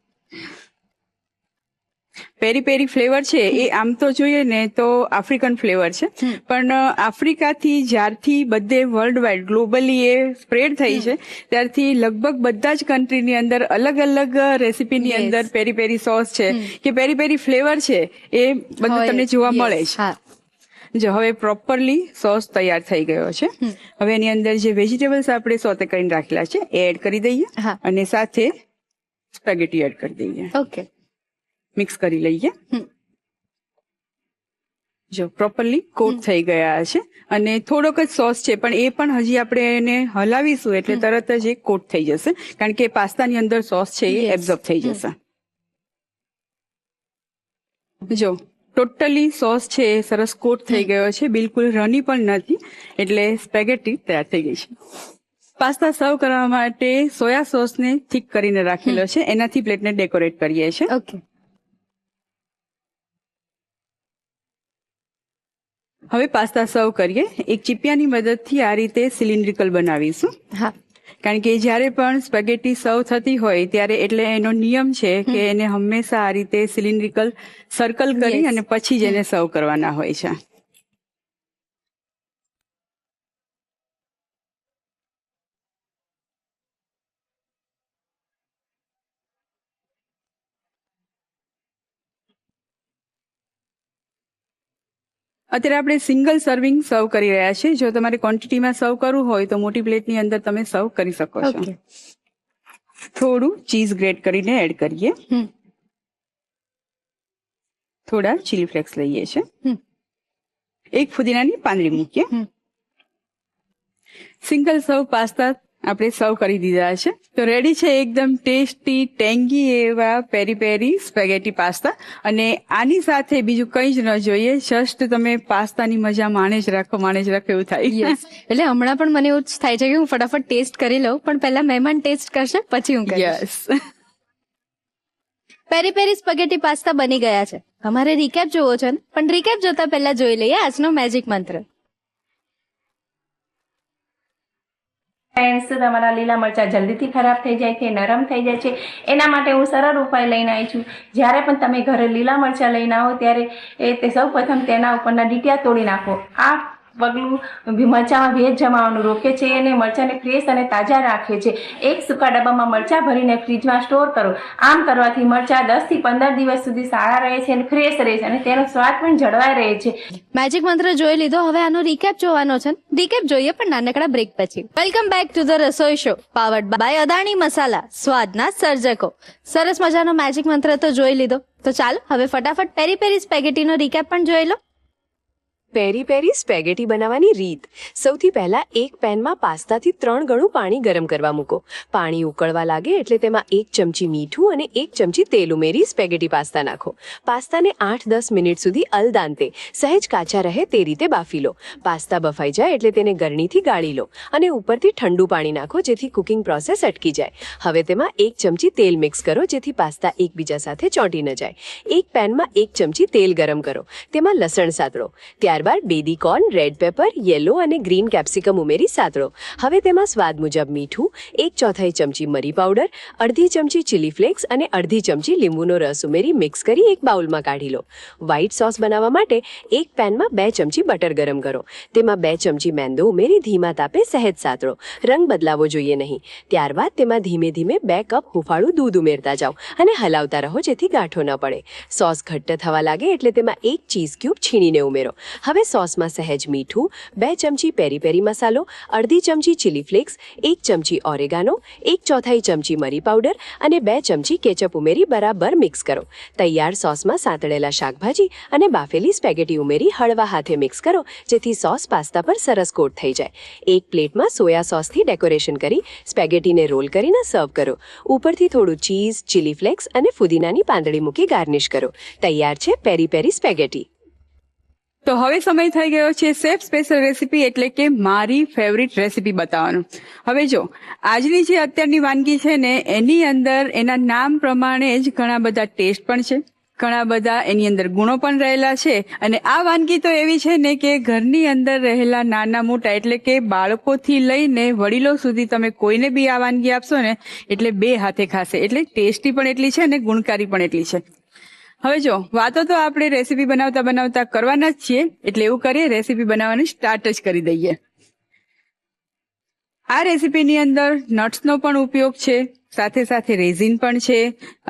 પેરી પેરી ફ્લેવર છે એ આમ તો જોઈએ ને તો આફ્રિકન ફ્લેવર છે, પણ આફ્રિકાથી જ્યારથી બધે વર્લ્ડ વાઇડ ગ્લોબલી એ સ્પ્રેડ થઈ છે ત્યારથી લગભગ બધા જ કન્ટ્રીની અંદર અલગ અલગ રેસીપીની અંદર પેરી પેરી સોસ છે કે પેરી પેરી ફ્લેવર છે એ બધું તમને જોવા મળે છે. હા. જો હવે પ્રોપરલી સોસ તૈયાર થઈ ગયો છે. હવે એની અંદર જે વેજીટેબલ્સ આપણે સોતે કરીને રાખેલા છે એ એડ કરી દઈએ અને સાથે સ્પેગેટી એડ કરી દઈએ. ઓકે. મિક્સ કરી લઈએ. જો પ્રોપરલી કોટ થઈ ગયા છે અને થોડોક જ સોસ છે, પણ એ પણ હજી આપણે એને હલાવીશું એટલે તરત જ એ કોટ થઈ જશે, કારણ કે પાસ્તાની અંદર સોસ છે એ એબ્ઝોર્બ થઈ જશે. જો ટોટલી સોસ છે એ સરસ કોટ થઈ ગયો છે, બિલકુલ રની પણ નથી, એટલે સ્પેગેટી તૈયાર થઈ ગઈ છે. પાસ્તા સર્વ કરવા માટે સોયા સોસને થીક કરીને રાખેલો છે, એનાથી પ્લેટને ડેકોરેટ કરીએ છીએ. ઓકે. હવે પાસ્તા સર્વ કરીએ. એક ચીપિયાની મદદથી આ રીતે સિલિન્ડ્રિકલ બનાવીશું. હા. કારણ કે જ્યારે પણ સ્પેગેટી સર્વ થતી હોય ત્યારે એટલે એનો નિયમ છે કે એને હંમેશા આ રીતે સિલિન્ડ્રિકલ સર્કલ કરી અને પછી જ એને સર્વ કરવાના હોય છે. અત્યારે આપણે સિંગલ સર્વિંગ સર્વ કરી રહ્યા છીએ. જો તમારે ક્વોન્ટિટીમાં સર્વ કરવું હોય તો મોટી પ્લેટની અંદર તમે સર્વ કરી શકો છો. થોડું ચીઝ ગ્રેટ કરીને એડ કરીએ. થોડા ચીલી ફ્લેક્સ લઈએ છીએ. 1 ફુદીનાની પાંદડી મૂકીએ. સિંગલ સર્વ પાસ્તા આપણે સર્વ કરી દીધા છે. તો રેડી છે એકદમ ટેસ્ટી ટેંગી એવા પેરી પેરી સ્પેગેટી પાસ્તા. અને આની સાથે બીજું કંઈ જ ન જોઈએ, જસ્ટ તમે પાસ્તાની મજા માણે જ રાખો એવું થાય. એટલે હમણાં પણ મને એવું જ થાય છે કે હું ફટાફટ ટેસ્ટ કરી લઉં, પણ પહેલા મહેમાન ટેસ્ટ કરશે પછી હું કરીશ. યસ. પેરી પેરી સ્પગેટી પાસ્તા બની ગયા છે. અમારે રીકેપ જોવો છે ને, પણ રીકેપ જોતા પહેલા જોઈ લઈએ આજનો મેજિક મંત્ર. ફ્રેન્ડ્સ, તમારા લીલા મરચાં જલ્દીથી ખરાબ થઈ જાય છે, નરમ થઈ જાય છે, એના માટે હું સરળ ઉપાય લઈને આવી છું. જ્યારે પણ તમે ઘરે લીલા મરચાં લઈને આવો ત્યારે સૌ પ્રથમ તેના ઉપરના ડીટિયા તોડી નાખો. આ પગલું મરચાંમાં ભેજ જમાવાનું રોકે છે અને મરચાંને ફ્રેશ અને તાજા રાખે છે. એક સૂકા ડબ્બામાં મરચાં ભરીને ફ્રીજમાં સ્ટોર કરો. આમ કરવાથી મરચાં 10 થી 15 દિવસ સુધી સારા રહે છે અને ફ્રેશ રહે છે અને તેનો સ્વાદ પણ જળવાઈ રહે છે. મેજિક મંત્ર જોઈ લીધો, હવે આનો રીકેપ જોવાનો છે. રીકેપ જોઈએ પણ નાનકડા બ્રેક પછી. Welcome back to the Rasoi show, powered by Adani Masala, સ્વાદના સર્જકો. સરસ મજાનો મેજિક મંત્ર તો જોઈ લીધો, તો ચાલો હવે ફટાફટ પેરી પેરી સ્પેગેટીનો રીકેપ પણ જોઈ લો. પેરી પેરી સ્પેગેટી બનાવવાની રીત. સૌથી પહેલા એક પેનમાં પાસ્તાથી 3 ગણું પાણી ગરમ કરવા મૂકો. પાણી ઉકળવા લાગે એટલે તેમાં 1 ચમચી મીઠું અને 1 ચમચી તેલ ઉમેરી સ્પેગેટી પાસ્તા નાખો. પાસ્તાને 8-10 મિનિટ સુધી અલદાંતે સહેજ કાચા રહે તે રીતે બાફી લો. પાસ્તા બફાઈ જાય એટલે તેને ગરણીથી ગાળી લો અને ઉપરથી ઠંડુ પાણી નાખો જેથી કુકિંગ પ્રોસેસ અટકી જાય. હવે તેમાં 1 ચમચી તેલ મિક્સ કરો જેથી પાસ્તા એકબીજા સાથે ચોંટી ન જાય. એક પેનમાં 1 ચમચી તેલ ગરમ કરો. તેમાં લસણ સાતળો. ત્યારબાદ baby corn, red paper, yellow અને ગ્રીન કેપ્સિકમ ઉમેરી સાતળો. હવે તેમાં સ્વાદ મુજબ મીઠું, 1/4 ચમચી મરી પાવડર, અડધી ચમચી ચીલી ફ્લેક્સ અને અડધી ચમચી લીંબુનો રસ ઉમેરી મિક્સ કરી એક બાઉલમાં કાઢી લો. વ્હાઈટ સોસ બનાવવા માટે એક પેનમાં 2 ચમચી બટર ગરમ કરો. તેમાં 2 ચમચી મેંદો ઉમેરી ધીમા તાપે સહેજ સાતળો. રંગ બદલાવો જોઈએ નહીં. ત્યારબાદ તેમાં ધીમે ધીમે 2 કપ હુંફાળું દૂધ ઉમેરતા જાઓ અને હલાવતા રહો જેથી ગાંઠો ન પડે. સોસ ઘટ્ટ થવા લાગે એટલે તેમાં 1 ચીઝ ક્યુબ છીણીને ઉમેરો. હવે સોસમાં સહેજ મીઠું, 2 ચમચી પેરી પેરી મસાલો, અડધી ચમચી ચીલી ફ્લેક્સ, 1 ચમચી ઓરેગાનો, 1/4 ચમચી મરી પાવડર અને 2 ચમચી કેચઅપ ઉમેરી બરાબર મિક્સ કરો. તૈયાર સોસમાં સાતળેલા શાકભાજી અને બાફેલી સ્પેગેટી ઉમેરી હળવા હાથે મિક્સ કરો જેથી સોસ પાસ્તા પર સરસ કોટ થઈ જાય. એક પ્લેટમાં સોયા સોસથી ડેકોરેશન કરી સ્પેગેટીને રોલ કરીને સર્વ કરો. ઉપરથી થોડું ચીઝ, ચીલી ફ્લેક્સ અને ફુદીનાની પાંદડી મૂકી ગાર્નિશ કરો. તૈયાર છે પેરી પેરી સ્પેગેટી. તો હવે સમય થઈ ગયો છે શેફ સ્પેશિયલ રેસીપી એટલે કે મારી ફેવરિટ રેસીપી બતાવવાનો. હવે જો આજની જે અત્યારની વાનગી છે ને એની અંદર એના નામ પ્રમાણે જ ઘણા બધા ટેસ્ટ પણ છે, ઘણા બધા એની અંદર ગુણો પણ રહેલા છે. અને આ વાનગી તો એવી છે ને કે ઘરની અંદર રહેલા નાના મોટા એટલે કે બાળકોથી લઈને વડીલો સુધી તમે કોઈને બી આ વાનગી આપશો ને એટલે 2 હાથે ખાશે. એટલે ટેસ્ટી પણ એટલી છે અને ગુણકારી પણ એટલી છે. હવે જો વાતો તો આપણે રેસીપી બનાવતા બનાવતા કરવાના જ છીએ એટલે એવું કરીએ રેસીપી બનાવવાની સ્ટાર્ટ જ કરી દઈએ. આ રેસીપીની અંદર નટ્સનો પણ ઉપયોગ છે, સાથે સાથે રેઝિન પણ છે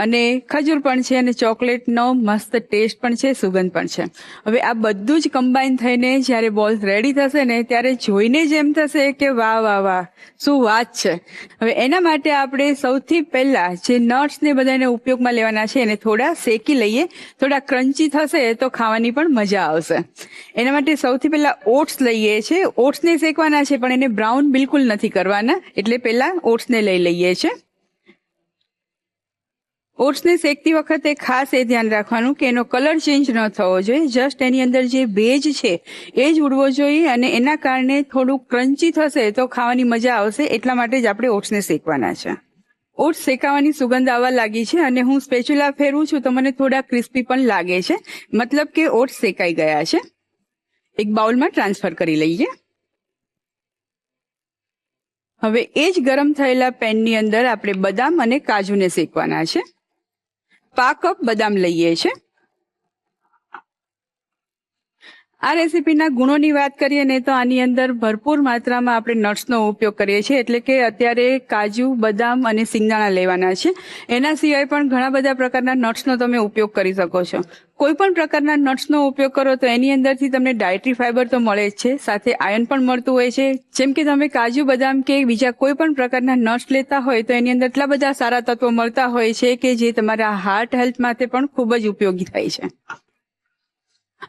અને ખજૂર પણ છે અને ચોકલેટનો મસ્ત ટેસ્ટ પણ છે, સુગંધ પણ છે. હવે આ બધું જ કમ્બાઈન થઈને જ્યારે બોલ્સ રેડી થશે ને ત્યારે જોઈને જ એમ થશે કે વાહ વાહ વાહ શું વાત છે. હવે એના માટે આપણે સૌથી પહેલા જે નટ્સ ને બધાને ઉપયોગમાં લેવાના છે એને થોડા શેકી લઈએ. થોડા ક્રન્ચી થશે તો ખાવાની પણ મજા આવશે. એના માટે સૌથી પહેલા ઓટ્સ લઈએ છે. ઓટ્સને શેકવાના છે પણ એને બ્રાઉન બિલકુલ નથી કરવાના એટલે પહેલા ઓટ્સને લઈ લઈએ છે. ઓટ્સને શેકતી વખતે ખાસ એ ધ્યાન રાખવાનું કે એનો કલર ચેન્જ ન થવો જોઈએ. જસ્ટ એની અંદર જે ભેજ છે એ જ ઉડવો જોઈએ અને એના કારણે થોડું ક્રન્ચી થશે તો ખાવાની મજા આવશે. એટલા માટે જ આપણે ઓટ્સને શેકવાના છે. ઓટ્સ શેકાવાની સુગંધ આવવા લાગી છે અને હું સ્પેચ્યુલા ફેરવું છું તો મને થોડા ક્રિસ્પી પણ લાગે છે. મતલબ કે ઓટ્સ શેકાઈ ગયા છે. એક બાઉલમાં ટ્રાન્સફર કરી લઈએ. હવે એ જ ગરમ થયેલા પેનની અંદર આપણે બદામ અને કાજુને શેકવાના છે. 1/4 કપ બદામ લઈએ છે. આ રેસીપીના ગુણોની વાત કરીએ ને તો આની અંદર ભરપૂર માત્રામાં આપણે નટ્સનો ઉપયોગ કરીએ છીએ એટલે કે અત્યારે કાજુ, બદામ અને સિંગદાણા લેવાના છે. એના સિવાય પણ ઘણા બધા પ્રકારના નટ્સનો તમે ઉપયોગ કરી શકો છો. કોઈ પણ પ્રકારના નટ્સનો ઉપયોગ કરો તો એની અંદરથી તમને ડાયટરી ફાઈબર તો મળે જ છે, સાથે આયર્ન પણ મળતું હોય છે. જેમ કે તમે કાજુ, બદામ કે બીજા કોઈ પણ પ્રકારના નટ્સ લેતા હોય તો એની અંદર એટલા બધા સારા તત્વો મળતા હોય છે કે જે તમારા હાર્ટ હેલ્થ માટે પણ ખૂબ જ ઉપયોગી થાય છે.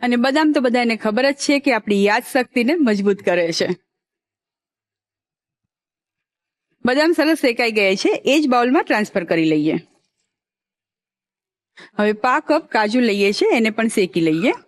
અને બદામ તો બધાને ખબર જ છે કે આપણી યાદશક્તિને મજબૂત કરે છે. બદામ સરસ શેકાઈ ગયા છે. એ જ બાઉલમાં ટ્રાન્સફર કરી લઈએ. હવે 1/4 કપ કાજુ લઈએ છે, એને પણ શેકી લઈએ.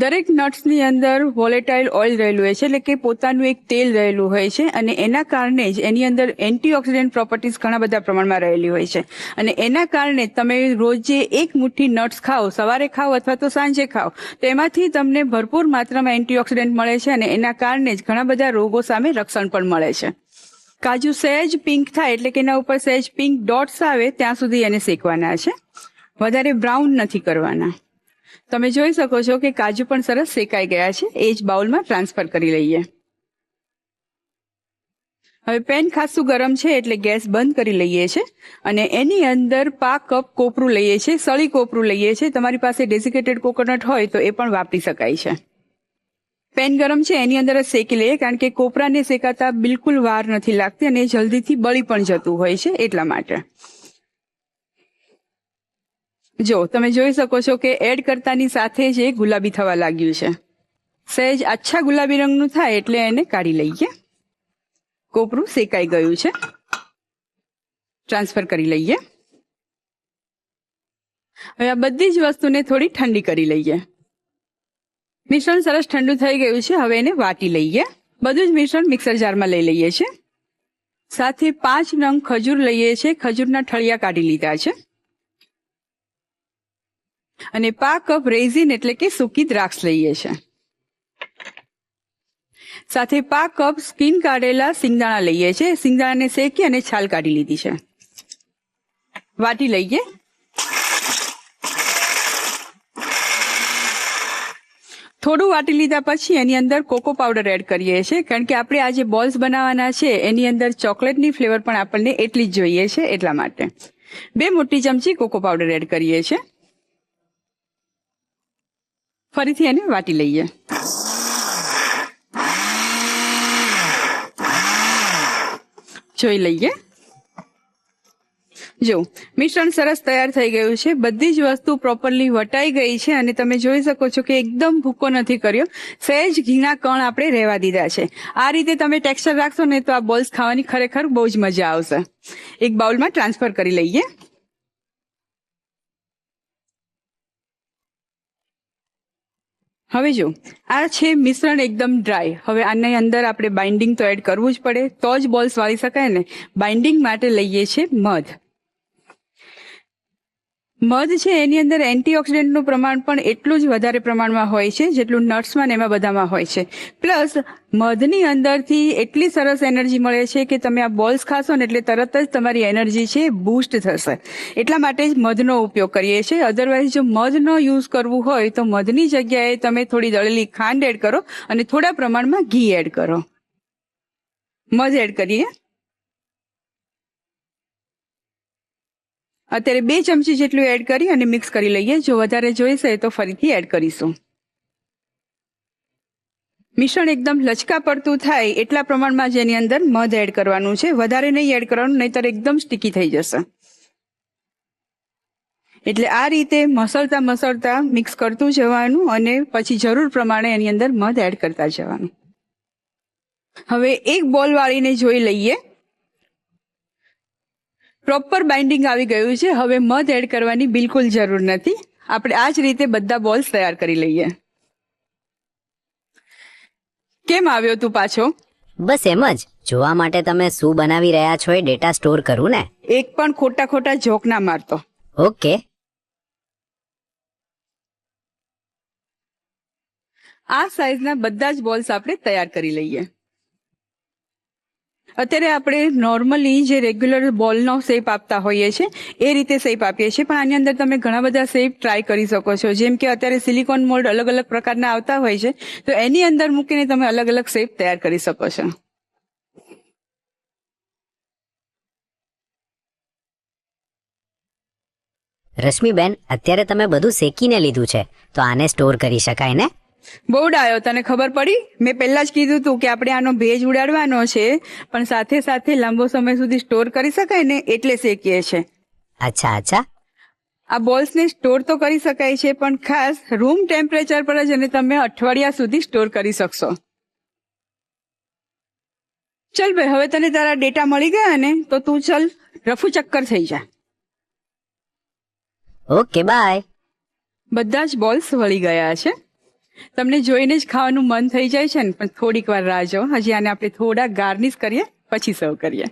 દરેક નટ્સની અંદર વોલેટાઇલ ઓઇલ રહેલું હોય છે એટલે કે પોતાનું એક તેલ રહેલું હોય છે અને એના કારણે જ એની અંદર એન્ટીઓક્સિડન્ટ પ્રોપર્ટીઝ ઘણા બધા પ્રમાણમાં રહેલી હોય છે. અને એના કારણે તમે રોજે 1 મુઠ્ઠી નટ્સ ખાઓ, સવારે ખાઓ અથવા તો સાંજે ખાઓ તો એમાંથી તમને ભરપૂર માત્રામાં એન્ટીઓક્સિડન્ટ મળે છે અને એના કારણે જ ઘણા બધા રોગો સામે રક્ષણ પણ મળે છે. કાજુ સહેજ પિંક થાય એટલે કે એના ઉપર સહેજ પિંક ડોટ્સ આવે ત્યાં સુધી એને શેકવાના છે. વધારે બ્રાઉન નથી કરવાના. તમે જોઈ શકો છો કે કાજુ પણ સરસ શેકાઈ ગયા છે. એ જ બાઉલમાં ટ્રાન્સફર કરી લઈએ. હવે પેન ખાસું ગરમ છે એટલે ગેસ બંધ કરી લઈએ છે અને એની અંદર 1/4 કપ કોપરું લઈએ છે. સળી કોપરું લઈએ છે. તમારી પાસે ડેસિકેટેડ કોકોનટ હોય તો એ પણ વાપરી શકાય છે. પેન ગરમ છે એની અંદર જ શેકી લઈએ કારણ કે કોપરાને શેકાતા બિલકુલ વાર નથી લાગતી અને જલ્દીથી બળી પણ જતું હોય છે એટલા માટે. જો તમે જોઈ શકો છો કે એડ કરતાની સાથે જ એ ગુલાબી થવા લાગ્યું છે. સહેજ આછા ગુલાબી રંગનું થાય એટલે એને કાઢી લઈએ. કોપરું શેકાઈ ગયું છે, ટ્રાન્સફર કરી લઈએ. હવે આ બધી જ વસ્તુને થોડી ઠંડી કરી લઈએ. મિશ્રણ સરસ ઠંડુ થઈ ગયું છે. હવે એને વાટી લઈએ. બધું જ મિશ્રણ મિક્સર જારમાં લઈ લઈએ છીએ. સાથે 5 નંગ ખજૂર લઈએ છીએ. ખજૂરના ઠળિયા કાઢી લીધા છે. અને 5 કપ રેઝિન એટલે કે સૂકી દ્રાક્ષ લઈએ છીએ. સાથે 5 કપ સ્કીન કાઢેલા સિંગદાણા લઈએ છીએ. સિંગદાણાને શેકી અને છાલ કાઢી લીધી છે. વાટી લઈએ. થોડું વાટી લીધા પછી એની અંદર કોકો પાવડર એડ કરીએ છીએ, કારણ કે આપણે આ જે બોલ્સ બનાવવાના છે એની અંદર ચોકલેટની ફ્લેવર પણ આપણને એટલી જ જોઈએ છે, એટલા માટે 2 મોટી ચમચી કોકો પાવડર એડ કરીએ છીએ. ફરીથી એને વાટી લઈએ. જોઈ લઈએ. જો મિશ્રણ સરસ તૈયાર થઈ ગયું છે. બધી જ વસ્તુ પ્રોપરલી વટાઈ ગઈ છે અને તમે જોઈ શકો છો કે એકદમ ભૂકો નથી કર્યો. સહેજ ઘીના કણ આપણે રહેવા દીધા છે. આ રીતે તમે ટેક્સચર રાખશો ને તો આ બોલ્સ ખાવાની ખરેખર બહુ જ મજા આવશે. એક બાઉલમાં ટ્રાન્સફર કરી લઈએ. હવે જો આ છે મિશ્રણ એકદમ ડ્રાય. હવે આની અંદર આપણે બાઇન્ડિંગ તો એડ કરવું જ પડે, તો જ બોલ્સ વાળી શકાય ને. બાઇન્ડિંગ માટે લઈએ છીએ મધ. મધ છે એની અંદર એન્ટીઓક્સિડન્ટનું પ્રમાણ પણ એટલું જ વધારે પ્રમાણમાં હોય છે જેટલું નટ્સમાં ને એમાં બધામાં હોય છે. પ્લસ મધની અંદરથી એટલી સરસ એનર્જી મળે છે કે તમે આ બોલ્સ ખાશો ને એટલે તરત જ તમારી એનર્જી છે બૂસ્ટ થશે. એટલા માટે જ મધનો ઉપયોગ કરીએ છીએ. અધરવાઇઝ જો મધનો યુઝ કરવું હોય તો મધની જગ્યાએ તમે થોડી દળેલી ખાંડ એડ કરો અને થોડા પ્રમાણમાં ઘી એડ કરો. મધ એડ કરીએ. અત્યારે 2 ચમચી જેટલું એડ કરી અને મિક્સ કરી લઈએ. જો વધારે જોઈશે તો ફરીથી એડ કરીશું. મિશ્રણ એકદમ લચકા પડતું થાય એટલા પ્રમાણમાં જ એની અંદર મધ એડ કરવાનું છે. વધારે નહીં એડ કરવાનું, નહીંતર એકદમ સ્ટીકી થઈ જશે. એટલે આ રીતે મસળતા મિક્સ કરતું જવાનું અને પછી જરૂર પ્રમાણે એની અંદર મધ એડ કરતા જવાનું. હવે એક બોલ વાળીને જોઈ લઈએ. પ્રોપર બાઇન્ડિંગ આવી ગયું છે. હવે મધ એડ કરવાની બિલકુલ જરૂર નથી. આપણે આ જ રીતે બધા બોલ્સ તૈયાર કરી લઈએ. કેમ આવ્યો તું પાછો? બસ એમ જ જોવા માટે તમે શું બનાવી રહ્યા છો એ ડેટા સ્ટોર કરું ને. એક પણ ખોટા જોક ના મારતો. ઓકે. આ સાઈઝના બધા જ બોલ્સ આપણે તૈયાર કરી લઈએ. અત્યારે આપણે નોર્મલી જે રેગ્યુલર બોલનો શેપ આપતા હોઈએ છીએ એ રીતે શેપ આપીએ છીએ, પણ આની અંદર તમે ઘણા બધા શેપ ટ્રાય કરી શકો છો. જેમ કે અત્યારે સિલિકોન મોલ્ડ અલગ અલગ પ્રકારના આવતા હોય છે, તો એની અંદર મૂકીને તમે અલગ અલગ શેપ તૈયાર કરી શકો છો. રશ્મિબેન, અત્યારે તમે બધું શેકીને લીધું છે તો આને સ્ટોર કરી શકાય ને? બહુ ડાયો, તને ખબર પડી? મેં પહેલા જ કીધું તું કે આપણે આનો ભેજ ઉડાડવાનો છે, પણ સાથે સાથે લાંબો સમય સુધી સ્ટોર કરી શકાય ને એટલે શેકીએ છે. અચ્છા. આ બોલ્સને સ્ટોર તો કરી શકાય છે, પણ ખાસ રૂમ ટેમ્પરેચર પર જ એને તમે અઠવાડિયા સુધી સ્ટોર કરી શકશો. ચલ ભાઈ, હવે તને તારા ડેટા મળી ગયા ને તો તું ચલ રફુ ચક્કર થઈ જા. Okay, bye. બધા જ બોલ્સ વળી ગયા છે. તમને જોઈને જ ખાવાનું મન થઈ જાય છે ને, પણ થોડીક વાર રાહ જો. હજી આને આપણે થોડા ગાર્નિશ કરીએ પછી સર્વ કરીએ.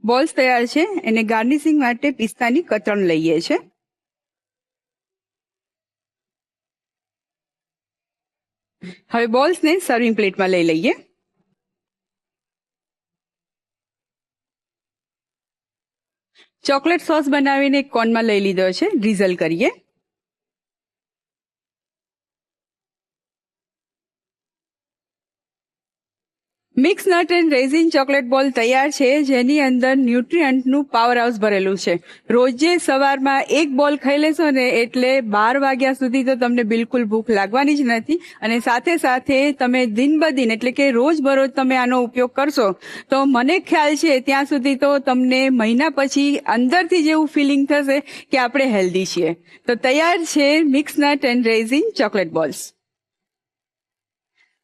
બોલ્સ તૈયાર છે. એને ગાર્નિશિંગ માટે પિસ્તાની કતરણ લઈએ છે. હવે બોલ્સને સર્વિંગ પ્લેટમાં લઈ લઈએ. ચોકલેટ સોસ બનાવીને એક કોનમાં લઈ લીધો છે. ડ્રીઝલ કરીએ. Mix nut and resin chocolate બોલ તૈયાર છે, જેની અંદર ન્યુટ્રિયન્ટનું પાવર હાઉસ ભરેલું છે. રોજે સવારમાં એક બોલ ખાઈ લેશો ને એટલે 12 વાગ્યા સુધી તો તમને બિલકુલ ભૂખ લાગવાની જ નથી. અને સાથે સાથે તમે દિન બ દિન એટલે કે રોજ બરોજ તમે આનો ઉપયોગ કરશો તો મને ખ્યાલ છે ત્યાં સુધી તો તમને મહિના પછી અંદરથી જેવું ફિલિંગ થશે કે આપણે હેલ્ધી છીએ. તો તૈયાર છે mix nut and resin chocolate balls.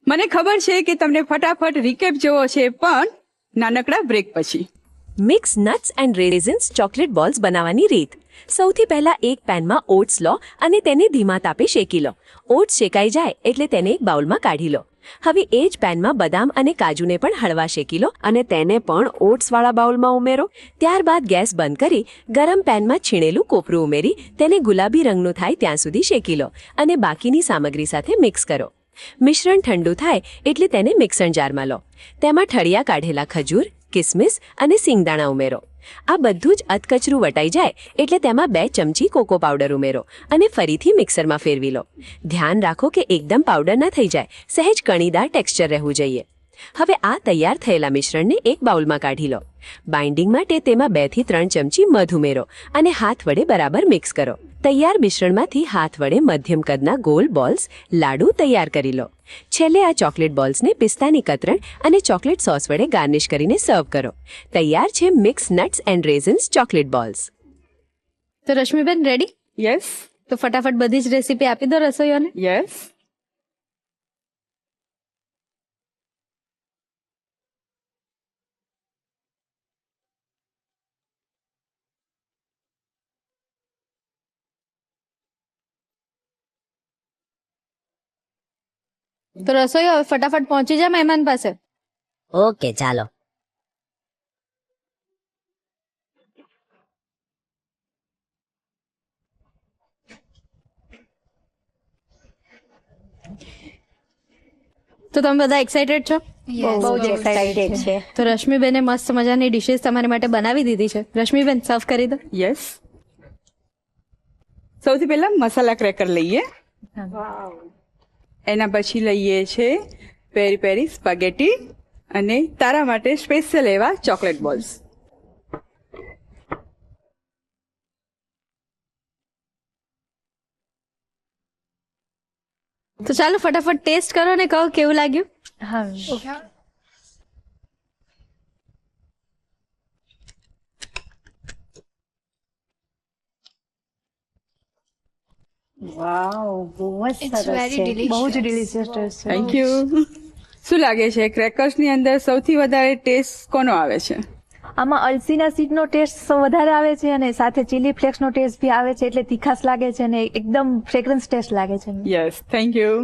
મને ખબર છે કે તમને ફટાફટ રિકેપ જોવો છે, પણ નાનકડા બ્રેક પછી. Mix nuts and raisins chocolate balls બનાવવાની રીત. સૌથી પહેલા એક પેનમાં ઓટ્સ લો અને તેને ધીમા તાપે શેકી લો. ઓટ્સ શેકાઈ જાય એટલે તેને એક બાઉલમાં કાઢી લો. હવે એ જ પેનમાં બદામ અને કાજુને પણ હળવા શેકી લો અને તેને પણ ઓટ્સવાળા બાઉલમાં ઉમેરો. ત્યારબાદ ગેસ બંધ કરી ગરમ પેનમાં છીણેલું કોપરું ઉમેરી તેને ગુલાબી રંગનું થાય ત્યાં સુધી શેકી લો અને બાકીની સામગ્રી સાથે મિક્સ કરો. મિશ્રણ ઠંડુ થાય એટલે તેને મિક્સર જારમાં લો. તેમાં ઠળિયા કાઢેલા ખજૂર, કિસમિસ અને સિંગદાણા ઉમેરો. આ બધું જ અધકચરું વટાઈ જાય એટલે તેમાં 2 ચમચી કોકો પાવડર ઉમેરો અને ફરીથી મિક્સરમાં ફેરવી લો. ધ્યાન રાખો કે એકદમ પાવડર ન થઈ જાય, સહેજ કણીદાર ટેક્સચર રહેવું જોઈએ. હવે આ તૈયાર થયેલા મિશ્રણને એક બાઉલમાં કાઢી લો. બાઇન્ડિંગ માટે તેમાં 2 થી 3 ચમચી મધ ઉમેરો અને હાથ વડે બરાબર મિક્સ કરો. તૈયાર મિશ્રણમાંથી હાથ વડે મધ્યમ કદના ગોલ બોલ્સ લાડુ તૈયાર કરી લો. છેલ્લે આ ચોકલેટ બોલ્સને પિસ્તાની કતરણ અને ચોકલેટ સોસ વડે ગાર્નિશ કરીને સર્વ કરો. તૈયાર છે mix nuts and raisins chocolate balls. તો રશ્મિબેન રેડી? યસ તો ફટાફટ બધી જ રેસીપી આપી દો રસોઈઓને. યસ. તો રસોઈઓ હવે ફટાફટ પહોંચી જા મહેમાન પાસે. ઓકે, ચાલો. તો તમે બધા એક્સાઇટેડ છો? બહુ જ એક્સાઇટેડ છે. તો રશ્મિબેને મસ્ત મજાની ડિશિસ તમારી માટે બનાવી દીધી છે. રશ્મિબેન સર્વ કરી દો. યસ. સૌથી પહેલા મસાલા ક્રેકર લઈએ. એના પછી લઈએ છે પેરી પેરી સ્પાગેટી અને તારા માટે સ્પેશિયલ એવા ચોકલેટ બોલ્સ. તો ચાલો ફટાફટ ટેસ્ટ કરો ને કહો કેવું લાગ્યું. હા, વાવ, બહુ જ સરસ છે. બહુ જ ડિલિશિયસ ટેસ્ટ છે. Thank you. શું લાગે છે ક્રેકર્સની અંદર સૌથી વધારે ટેસ્ટ કોનો આવે છે? આમાં અલસીના સીડનો ટેસ્ટ વધારે આવે છે અને સાથે ચીલી ફ્લેક્સનો ટેસ્ટ બી આવે છે, એટલે તીખાશ લાગે છે અને એકદમ ફ્રેગ્રન્સ ટેસ્ટ લાગે છે. Yes, thank you.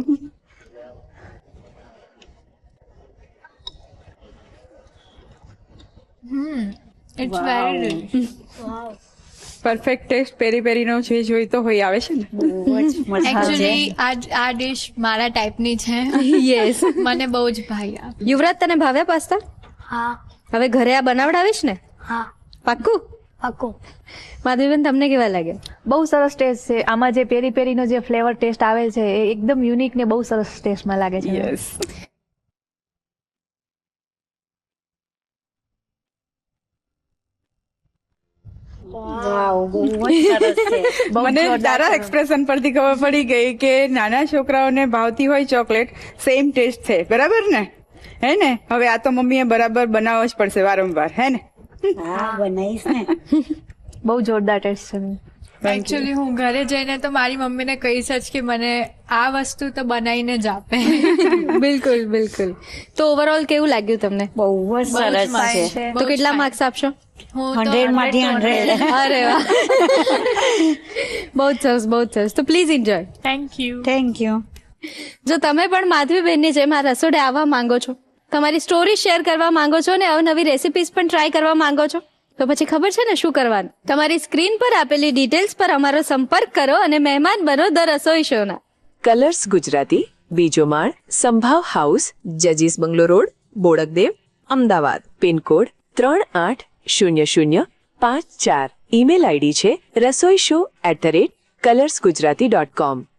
It's very delicious. Perfect taste પેરી પેરીનો જે જોઈતો હોય આવે છે ને. બહુ જ મજા આવે. એકચ્યુઅલી આ ડિશ મારા ટાઈપની છે. યસ. મને બહુ જ ભાઈ. યુવરાજ તને ભાવ્યા પાસ્તા? હા હવે ઘરે આ બનાવડાવીશ ને? હા પાક્કું? પાકું. માધવીબેન તમને કેવા લાગે? બહુ સરસ ટેસ્ટ છે. આમાં જે પેરી પેરીનો જે ફ્લેવર ટેસ્ટ આવે છે એ એકદમ યુનિક ને બહુ સરસ ટેસ્ટમાં લાગે છે. યસ. વાવ, બહુ જ સરસ છે. મને તારા એક્સપ્રેશન પરથી ખબર પડી ગઈ કે નાના છોકરાઓને ભાવતી હોય ચોકલેટ, સેમ ટેસ્ટ છે. બરાબર ને? હે ને? હવે આ તો મમ્મીએ બરાબર બનાવવો જ પડશે વારંવાર, હે ને? હા, બનાવીશ ને. બહુ જોરદાર ટેસ્ટ છે. એકચ્યુઅલી હું ઘરે જઈને તો મારી મમ્મીને કહીશ જ કે મને આ વસ્તુ તો બનાવીને જ આપે. બિલકુલ બિલકુલ. તો ઓવરઓલ કેવું લાગ્યું તમને? બહુ જ સરસ છે. તો કેટલા માર્ક્સ આપશો? હું તો 100 માંથી 100. અરે વાહ, બહુ જ સરસ, બહુ જ સરસ. તો please enjoy. Thank you. Thank you. જો તમે પણ માધવીબેનની જેમ આ રસોડે આવવા માંગો છો, તમારી સ્ટોરી શેર કરવા માંગો છો ને અવનવી રેસિપીઝ પણ ટ્રાય કરવા માંગો છો, તો પછી ખબર છે ને શું કરવાનું. તમારી સ્ક્રીન પર આપેલી ડિટેલ્સ પર અમારો સંપર્ક કરો અને મહેમાન બનો ધ રસોઈ શોના. કલર્સ ગુજરાતી, બીજો માળ, સંભાવ હાઉસ, જજીસ bungalow road, Bodakdev, Ahmedabad. Pin code 380054. Email ID છે rasoishow@colorsgujarati.com.